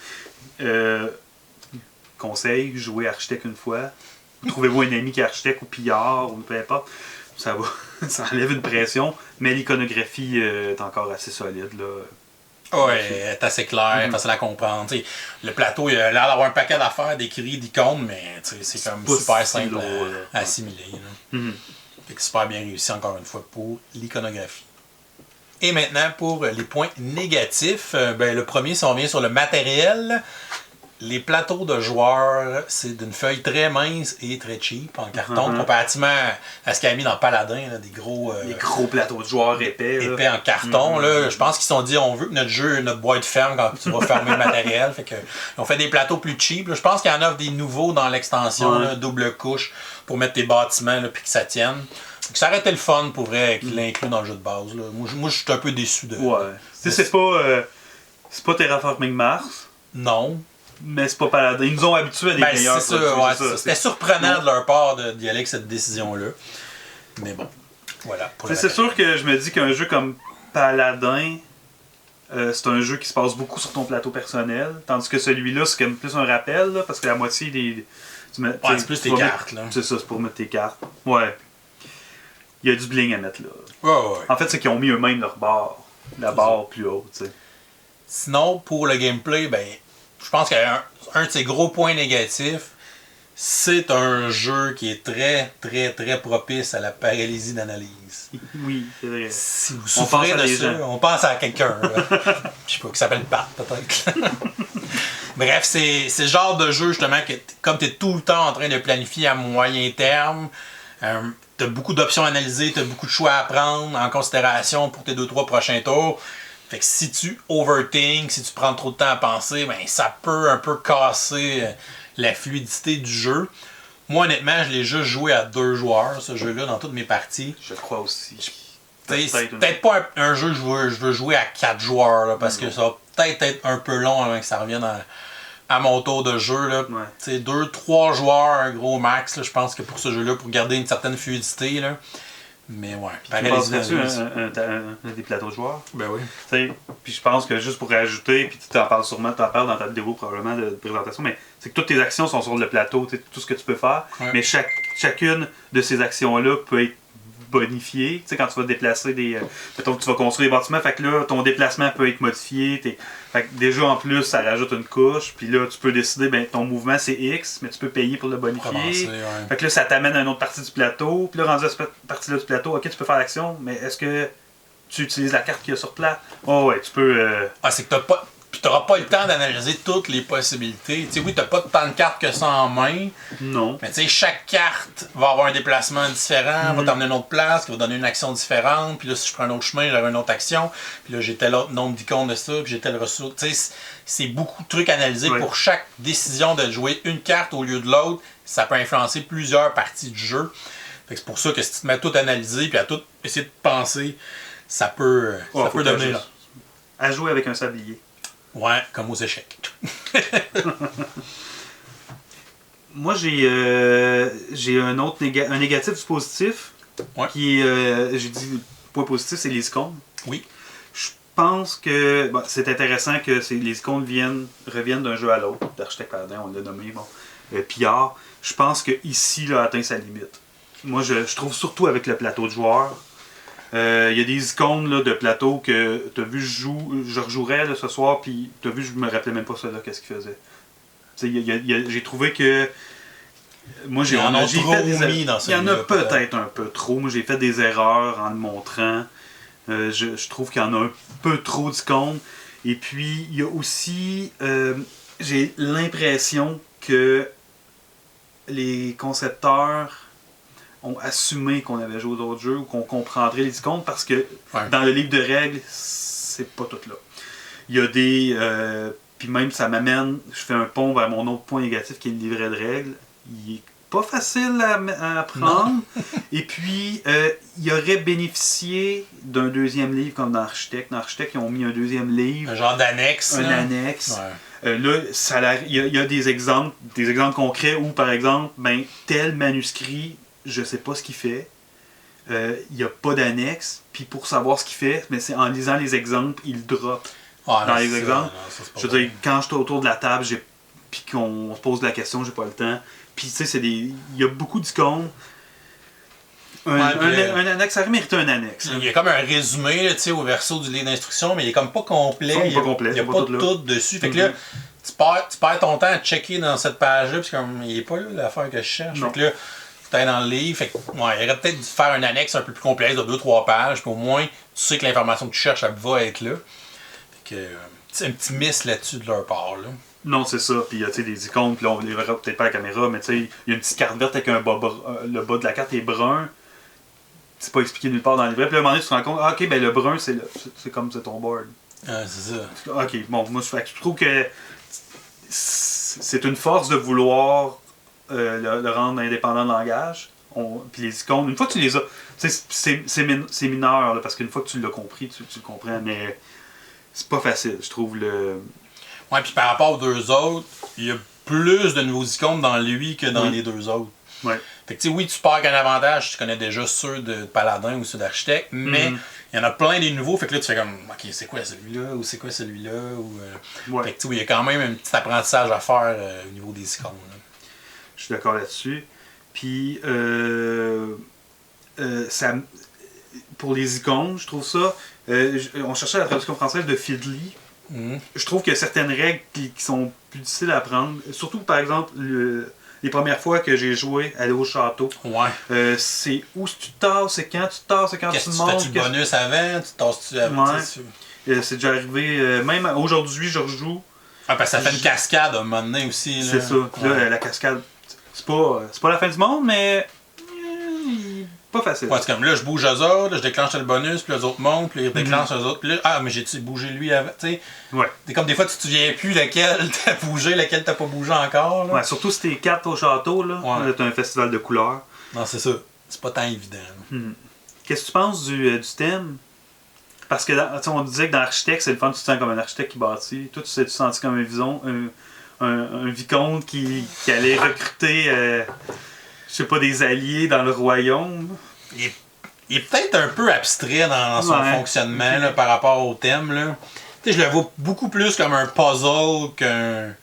S3: Conseil, jouez architecte une fois. Trouvez-vous un ami qui est architecte ou pillard ou peu importe. Ça va, ça enlève une pression, mais l'iconographie est encore assez solide, là.
S2: Oui, elle est assez claire, facile à comprendre. T'sais, le plateau, il a l'air d'avoir un paquet d'affaires, d'écrits, d'icônes, mais c'est comme super simple à assimiler. Fait que super bien réussi encore une fois pour l'iconographie. Et maintenant pour les points négatifs, le premier, si on revient sur le matériel,
S1: les plateaux de joueurs, c'est d'une feuille très mince et très cheap en carton, comparativement à ce qu'il y a mis dans Paladin, là, des gros...
S3: Les gros plateaux de joueurs épais.
S1: Épais en carton. Là, je pense qu'ils se sont dit, on veut que notre boîte ferme quand tu vas fermer le matériel. Fait que, ils ont fait des plateaux plus cheap. Là. Je pense qu'il y en a des nouveaux dans l'extension, là, double couche, pour mettre tes bâtiments et que ça tienne. Donc, ça aurait été le fun pour vrai qu'il l'inclut dans le jeu de base. Là. Moi, je suis un peu déçu de...
S3: Ouais. C'est pas Terraforming Mars.
S1: Non.
S3: Mais c'est pas Paladin. Ils nous ont habitués à des meilleurs
S1: c'est ça, ouais, c'était surprenant de leur part d'y aller avec cette décision-là. Mais bon, voilà.
S3: C'est sûr que je me dis qu'un jeu comme Paladin, c'est un jeu qui se passe beaucoup sur ton plateau personnel. Tandis que celui-là, c'est comme plus un rappel, là, parce que la moitié des...
S1: c'est plus tes cartes. Là.
S3: C'est ça, c'est pour mettre tes cartes. Ouais. Il y a du bling à mettre là.
S1: Ouais.
S3: En fait, c'est qu'ils ont mis eux-mêmes leur barre. La barre plus haute, tu sais.
S1: Sinon, pour le gameplay, ben, je pense qu'un de ses gros points négatifs, c'est un jeu qui est très, très, très propice à la paralysie d'analyse.
S3: Oui, c'est vrai.
S1: Si vous souffrez de ça, on pense à quelqu'un. Je sais pas, qui s'appelle Pat, peut-être. Bref, c'est le genre de jeu, justement, que comme tu es tout le temps en train de planifier à moyen terme, tu as beaucoup d'options à analyser, tu as beaucoup de choix à prendre en considération pour tes 2-3 prochains tours. Fait que si tu overthink, si tu prends trop de temps à penser, ben ça peut un peu casser la fluidité du jeu. Moi, honnêtement, je l'ai juste joué à 2 joueurs, ce jeu-là, dans toutes mes parties.
S3: Je crois aussi.
S1: C'est peut-être pas un jeu que je veux jouer à 4 joueurs, là, parce que ça va peut-être être un peu long avant que ça revienne à mon tour de jeu. Là. Ouais. 2-3 joueurs, un gros max, là, je pense que pour ce jeu-là, pour garder une certaine fluidité. Là. Mais ouais.
S3: Tu passerais-tu des plateaux de joueurs?
S1: Ben oui.
S3: Puis je pense que juste pour rajouter, puis tu t'en parles sûrement, tu en parles dans ta vidéo probablement de présentation, mais c'est que toutes tes actions sont sur le plateau, tout ce que tu peux faire, mais chacune de ces actions-là peut être bonifiée. Tu sais, quand tu vas déplacer des... mettons que tu vas construire des bâtiments, fait que là, ton déplacement peut être modifié. Fait que déjà, en plus, ça rajoute une couche. Puis là, tu peux décider, ben ton mouvement, c'est X, mais tu peux payer pour le bonifier. Fait que là, ça t'amène à une autre partie du plateau. Puis là, rendu à cette partie-là du plateau, ok, tu peux faire l'action, mais est-ce que tu utilises la carte qu'il y a sur place? Oh ouais, tu peux...
S1: c'est que tu n'auras pas le temps d'analyser toutes les possibilités. T'sais, oui, tu n'as pas tant de cartes que ça en main.
S3: Non.
S1: Mais chaque carte va avoir un déplacement différent, va t'emmener à une autre place, qui va donner une action différente. Puis là, si je prends un autre chemin, j'aurai une autre action. Puis là, j'ai tel autre nombre d'icônes de ça, puis j'ai telle ressource. C'est beaucoup de trucs analysés pour chaque décision de jouer une carte au lieu de l'autre. Ça peut influencer plusieurs parties du jeu. C'est pour ça que si tu te mets à tout analyser puis à tout essayer de penser, ça peut devenir...
S3: À jouer avec un sablier.
S1: Ouais, comme aux échecs.
S3: Moi, j'ai un autre un négatif du positif.
S1: Ouais.
S3: Qui est, j'ai dit, point positif, c'est les icônes.
S1: Oui.
S3: Je pense que c'est intéressant que les icônes reviennent d'un jeu à l'autre. D'Architecte Paladin, on l'a nommé. Pillard. Je pense qu'ici, il a atteint sa limite. Moi, je trouve surtout avec le plateau de joueurs. Il y a des icônes là, de plateau que tu as vu, je rejouerais là, ce soir, puis tu as vu, je me rappelais même pas ça là, qu'est-ce qu'il faisait. J'ai trouvé que. Moi, il y en a peut-être un peu trop. Moi, j'ai fait des erreurs en le montrant. Je trouve qu'il y en a un peu trop d'icônes. Et puis, il y a aussi. J'ai l'impression que les concepteurs ont assumé qu'on avait joué d'autres jeux ou qu'on comprendrait les icônes parce que dans le livre de règles, c'est pas tout là. Il y a des... puis même ça m'amène, je fais un pont vers mon autre point négatif qui est le livret de règles. Il est pas facile à apprendre. Et puis, il aurait bénéficié d'un deuxième livre comme dans Architecte. Dans Architecte, ils ont mis un deuxième livre.
S1: Un genre d'annexe.
S3: Un annexe. Là, il y a des exemples concrets où, par exemple, tel manuscrit, je sais pas ce qu'il fait. Il n'y a pas d'annexe. Puis pour savoir ce qu'il fait, mais c'est en lisant les exemples, il drop dans les exemples. Je veux dire, quand je suis autour de la table, puis qu'on se pose la question, j'ai pas le temps. Puis tu sais, il y a beaucoup d'icônes. Un annexe, ça aurait mérité un annexe.
S1: Il y a comme un résumé là, au verso du livre d'instruction, mais il est comme pas complet. Il n'y a pas tout dessus. Fait que là, tu perds ton temps à checker dans cette page-là, puis comme il est pas là l'affaire que je cherche. Fait que là, tu es dans le livre. Fait que, il aurait peut-être dû faire un annexe un peu plus complexe de 2-3 pages, puis au moins, tu sais que l'information que tu cherches, elle va être là. Fait que, un petit miss là-dessus de leur part. Là.
S3: Non, c'est ça. Puis il y a des icônes, puis là, on les verra peut-être pas à la caméra, mais tu sais, il y a une petite carte verte avec un bas le bas de la carte est brun. C'est pas expliqué nulle part dans le livret. Puis là, à un moment donné, tu te rends compte, ok, ben le brun, c'est comme c'est ton board.
S1: Ah, c'est ça.
S3: Ok, bon, moi, je trouve que c'est une force de vouloir le rendre indépendant de langage. Puis les icônes, une fois que tu les as, c'est mineur, là, parce qu'une fois que tu l'as compris, tu le comprends, mais c'est pas facile, je trouve.
S1: Ouais, puis par rapport aux deux autres, il y a plus de nouveaux icônes dans lui que dans les deux autres.
S3: Ouais.
S1: Fait que tu sais, oui, tu pars avec un avantage, tu connais déjà ceux de Paladin ou ceux d'Architecte, mais il y en a plein des nouveaux, fait que là tu fais comme, ok, c'est quoi celui-là, ou c'est quoi celui-là, ou... Fait que tu sais, il y a quand même un petit apprentissage à faire au niveau des icônes. Là.
S3: Je suis d'accord là-dessus. Puis, ça, pour les icônes, je trouve ça... on cherchait la traduction française de Fiddly. Je trouve qu'il y a certaines règles qui sont plus difficiles à apprendre. Surtout, par exemple, les premières fois que j'ai joué aller au château.
S1: Ouais.
S3: C'est où tu tasses, c'est quand tu tasses, c'est quand tu montes.
S1: Fais-tu le bonus avant, tu tasses-tu avant?
S3: Ouais. C'est déjà arrivé, même aujourd'hui, je rejoue.
S1: Ah, parce que ça fait une cascade à un moment donné aussi.
S3: C'est ça. Là, la cascade, c'est pas la fin du monde, mais pas facile.
S1: Ouais, c'est comme là, je bouge eux autres, là, je déclenche le bonus, puis les autres montent, puis ils déclenchent eux autres. Puis là, ah, mais j'ai-tu bougé lui avant? Tu sais,
S3: ouais.
S1: C'est comme des fois, tu te souviens plus lequel t'as bougé, lequel t'as pas bougé encore. Là.
S3: Ouais, surtout si t'es 4 au château, là, t'as un festival de couleurs.
S1: Non, c'est ça. C'est pas tant évident.
S3: Qu'est-ce que tu penses du thème? Parce que on disait que dans l'architecte, c'est le fun, tu te sens comme un architecte qui bâtit. Toi, tu t'es senti comme un vicomte qui allait recruter, je sais pas, des alliés dans le royaume.
S1: Il est peut-être un peu abstrait dans son fonctionnement là, par rapport au thème. Là. Je le vois beaucoup plus comme un puzzle qu'un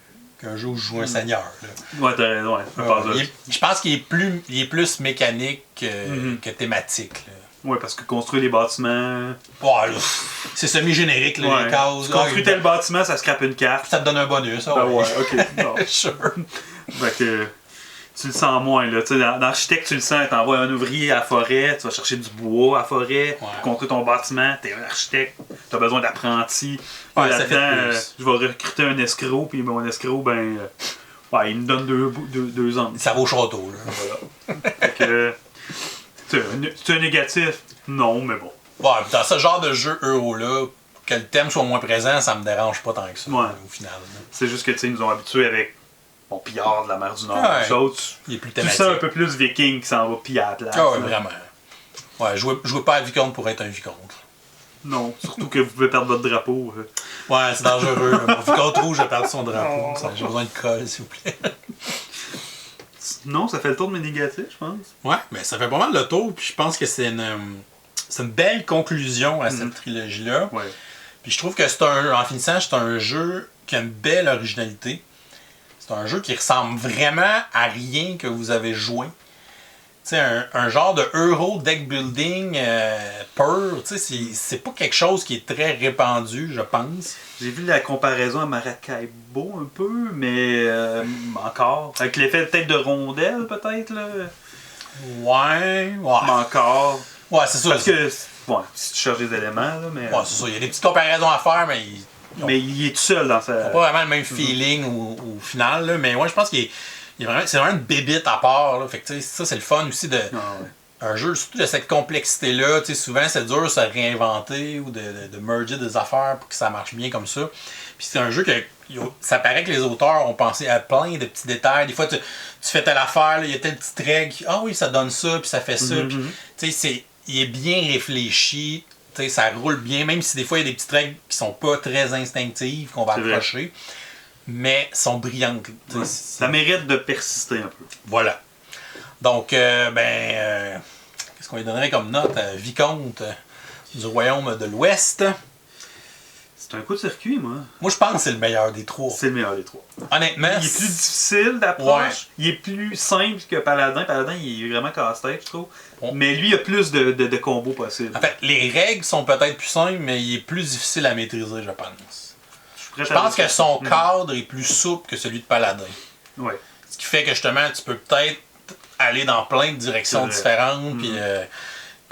S1: jeu où je joue un seigneur. Là.
S3: Ouais, t'as raison, un puzzle.
S1: Je pense qu'il est plus mécanique que thématique. Là.
S3: Ouais, parce que construire les bâtiments.
S1: Ouais, là, c'est semi-générique, les cases.
S3: Tu construis tel bâtiment, ça scrape une carte.
S1: Ça te donne un bonus.
S3: Ah ouais, ok. Non.
S1: Sure.
S3: Fait que tu le sens moins. Là. Dans l'architecte, tu le sens, tu envoies un ouvrier à la forêt, tu vas chercher du bois à la forêt pour construire ton bâtiment. Tu es un architecte, tu as besoin d'apprentis.
S1: Ouais,
S3: là-dedans, je vais recruter un escroc, puis mon escroc, il me donne deux ans.
S1: Ça va au château. Là.
S3: Voilà. Fait que, c'est un négatif? Non, mais bon.
S1: Ouais, dans ce genre de jeu euro-là, que le thème soit moins présent, ça me dérange pas tant que ça, au final. Là.
S3: C'est juste que, ils nous ont habitués avec Pillard de la mer du Nord.
S1: Il est plus
S3: thématique. Tu sens un peu plus viking qui s'en va piller à la place.
S1: Ah ouais, vraiment. Ouais, jouez pas à vicomte pour être un vicomte.
S3: Non, surtout que vous pouvez perdre votre drapeau.
S1: Ouais, c'est dangereux. Mon vicomte rouge a perdu son drapeau. J'ai besoin de colle, s'il vous plaît.
S3: Non, ça fait le tour de mes négatifs, je pense.
S1: Ouais, mais ça fait pas mal le tour, puis je pense que c'est une belle conclusion à cette trilogie-là.
S3: Ouais.
S1: Puis je trouve que en finissant, c'est un jeu qui a une belle originalité. C'est un jeu qui ressemble vraiment à rien que vous avez joué. Tu sais, un genre de Euro deck building pur, tu sais, c'est pas quelque chose qui est très répandu, je pense.
S3: J'ai vu la comparaison à Maracaibo un peu, mais encore. Avec l'effet peut-être de rondelle, peut-être, là.
S1: Ouais.
S3: Mais encore.
S1: Ouais, c'est ça.
S3: Parce que, si tu cherches des éléments, là, mais...
S1: Ouais, c'est ça. Il y a des petites comparaisons à faire, mais...
S3: Mais il est tout seul dans sa...
S1: Pas vraiment le même feeling au final, là, mais ouais, je pense qu'il c'est vraiment une bébite à part. Là. Fait que, ça, c'est le fun aussi de... Un jeu, surtout de cette complexité-là. Souvent, c'est dur de se réinventer ou de merger des affaires pour que ça marche bien comme ça. Puis c'est un jeu que... Ça paraît que les auteurs ont pensé à plein de petits détails. Des fois, tu fais telle affaire, il y a telle petite règle. Ah oui, ça donne ça, puis ça fait ça. Puis, il est bien réfléchi. T'sais, ça roule bien, même si des fois il y a des petites règles qui sont pas très instinctives, qu'on va accrocher, mais sont brillantes.
S3: Ça mérite de persister un peu.
S1: Voilà. Donc, qu'est-ce qu'on lui donnerait comme note à Vicomte du Royaume de l'Ouest?
S3: C'est un coup de circuit, moi.
S1: Moi, je pense que c'est le meilleur des trois.
S3: C'est le meilleur des trois.
S1: Honnêtement,
S3: il est plus difficile d'approche. Il est plus simple que Paladin. Paladin, il est vraiment casse-tête, je trouve. Mais lui, il a plus de combos possibles.
S1: En fait, les règles sont peut-être plus simples, mais il est plus difficile à maîtriser, je pense. Je pense que son cadre est plus souple que celui de Paladin.
S3: Ouais.
S1: Ce qui fait que justement, tu peux peut-être aller dans plein de directions différentes, puis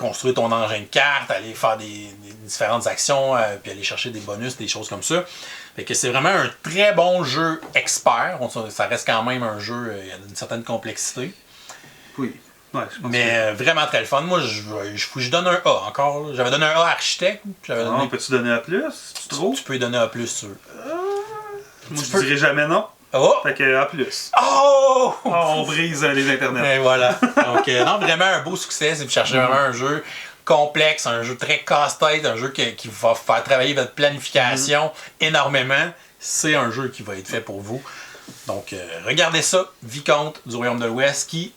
S1: construire ton engin de cartes, aller faire des différentes actions, puis aller chercher des bonus, des choses comme ça. Fait que c'est vraiment un très bon jeu expert. Ça reste quand même un jeu, il y a une certaine complexité.
S3: Oui. Ouais, je pense
S1: mais vraiment très le fun. Moi, je donne un A encore. Là. J'avais donné un A architecte.
S3: Donné... peux-tu donner A+, tu trouves?
S1: Tu peux donner A+, sûr.
S3: Moi, je dirais jamais non.
S1: Oh!
S3: Fait que A+.
S1: Oh!
S3: On brise les internets.
S1: Et voilà. Donc, non, vraiment un beau succès. Si vous cherchez vraiment un jeu complexe, un jeu très casse-tête, un jeu qui va faire travailler votre planification énormément, c'est un jeu qui va être fait pour vous. Donc, regardez ça, Vicomte du Royaume de l'Ouest, qui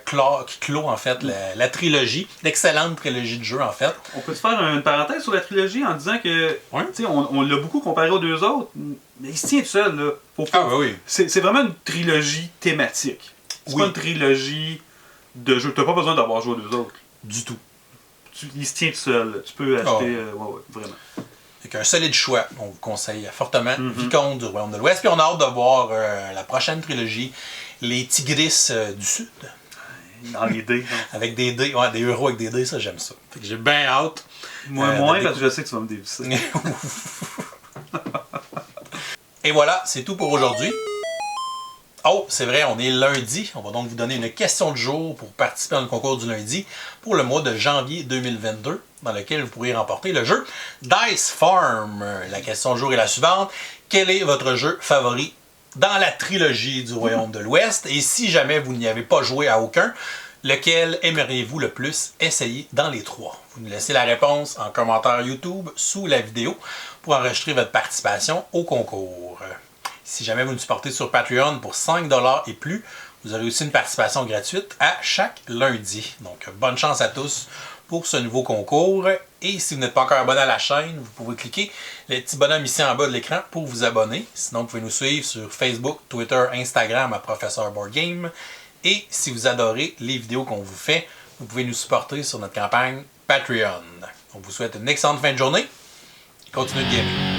S1: clôt en fait la trilogie, l'excellente trilogie de jeux en fait.
S3: On peut te faire une parenthèse sur la trilogie en disant que on l'a beaucoup comparé aux deux autres, mais il se tient tout seul là.
S1: Oui.
S3: C'est vraiment une trilogie thématique. C'est pas une trilogie de jeux. T'as pas besoin d'avoir joué aux deux autres.
S1: Du tout.
S3: Il se tient tout seul. Là. Tu peux acheter. Vraiment.
S1: Avec un solide choix, on vous conseille fortement Vicomte du Royaume de l'Ouest. Puis on a hâte de voir la prochaine trilogie, les Tigris du Sud.
S3: Dans les dés.
S1: Avec des dés, des euros avec des dés, ça j'aime ça. Fait que j'ai bien hâte.
S3: Moins parce que je sais que tu vas me dévisser.
S1: Et voilà, c'est tout pour aujourd'hui. Oh, c'est vrai, on est lundi. On va donc vous donner une question de jour pour participer au concours du lundi pour le mois de janvier 2022, dans lequel vous pourrez remporter le jeu Dice Farm. La question de jour est la suivante. Quel est votre jeu favori dans la trilogie du Royaume de l'Ouest? Et si jamais vous n'y avez pas joué à aucun, lequel aimeriez-vous le plus essayer dans les trois? Vous nous laissez la réponse en commentaire YouTube sous la vidéo pour enregistrer votre participation au concours. Si jamais vous nous supportez sur Patreon pour 5$ et plus, vous aurez aussi une participation gratuite à chaque lundi. Donc, bonne chance à tous pour ce nouveau concours. Et si vous n'êtes pas encore abonné à la chaîne, vous pouvez cliquer le petit bonhomme ici en bas de l'écran pour vous abonner. Sinon, vous pouvez nous suivre sur Facebook, Twitter, Instagram à Professeur Board Game. Et si vous adorez les vidéos qu'on vous fait, vous pouvez nous supporter sur notre campagne Patreon. On vous souhaite une excellente fin de journée. Continuez de gamer.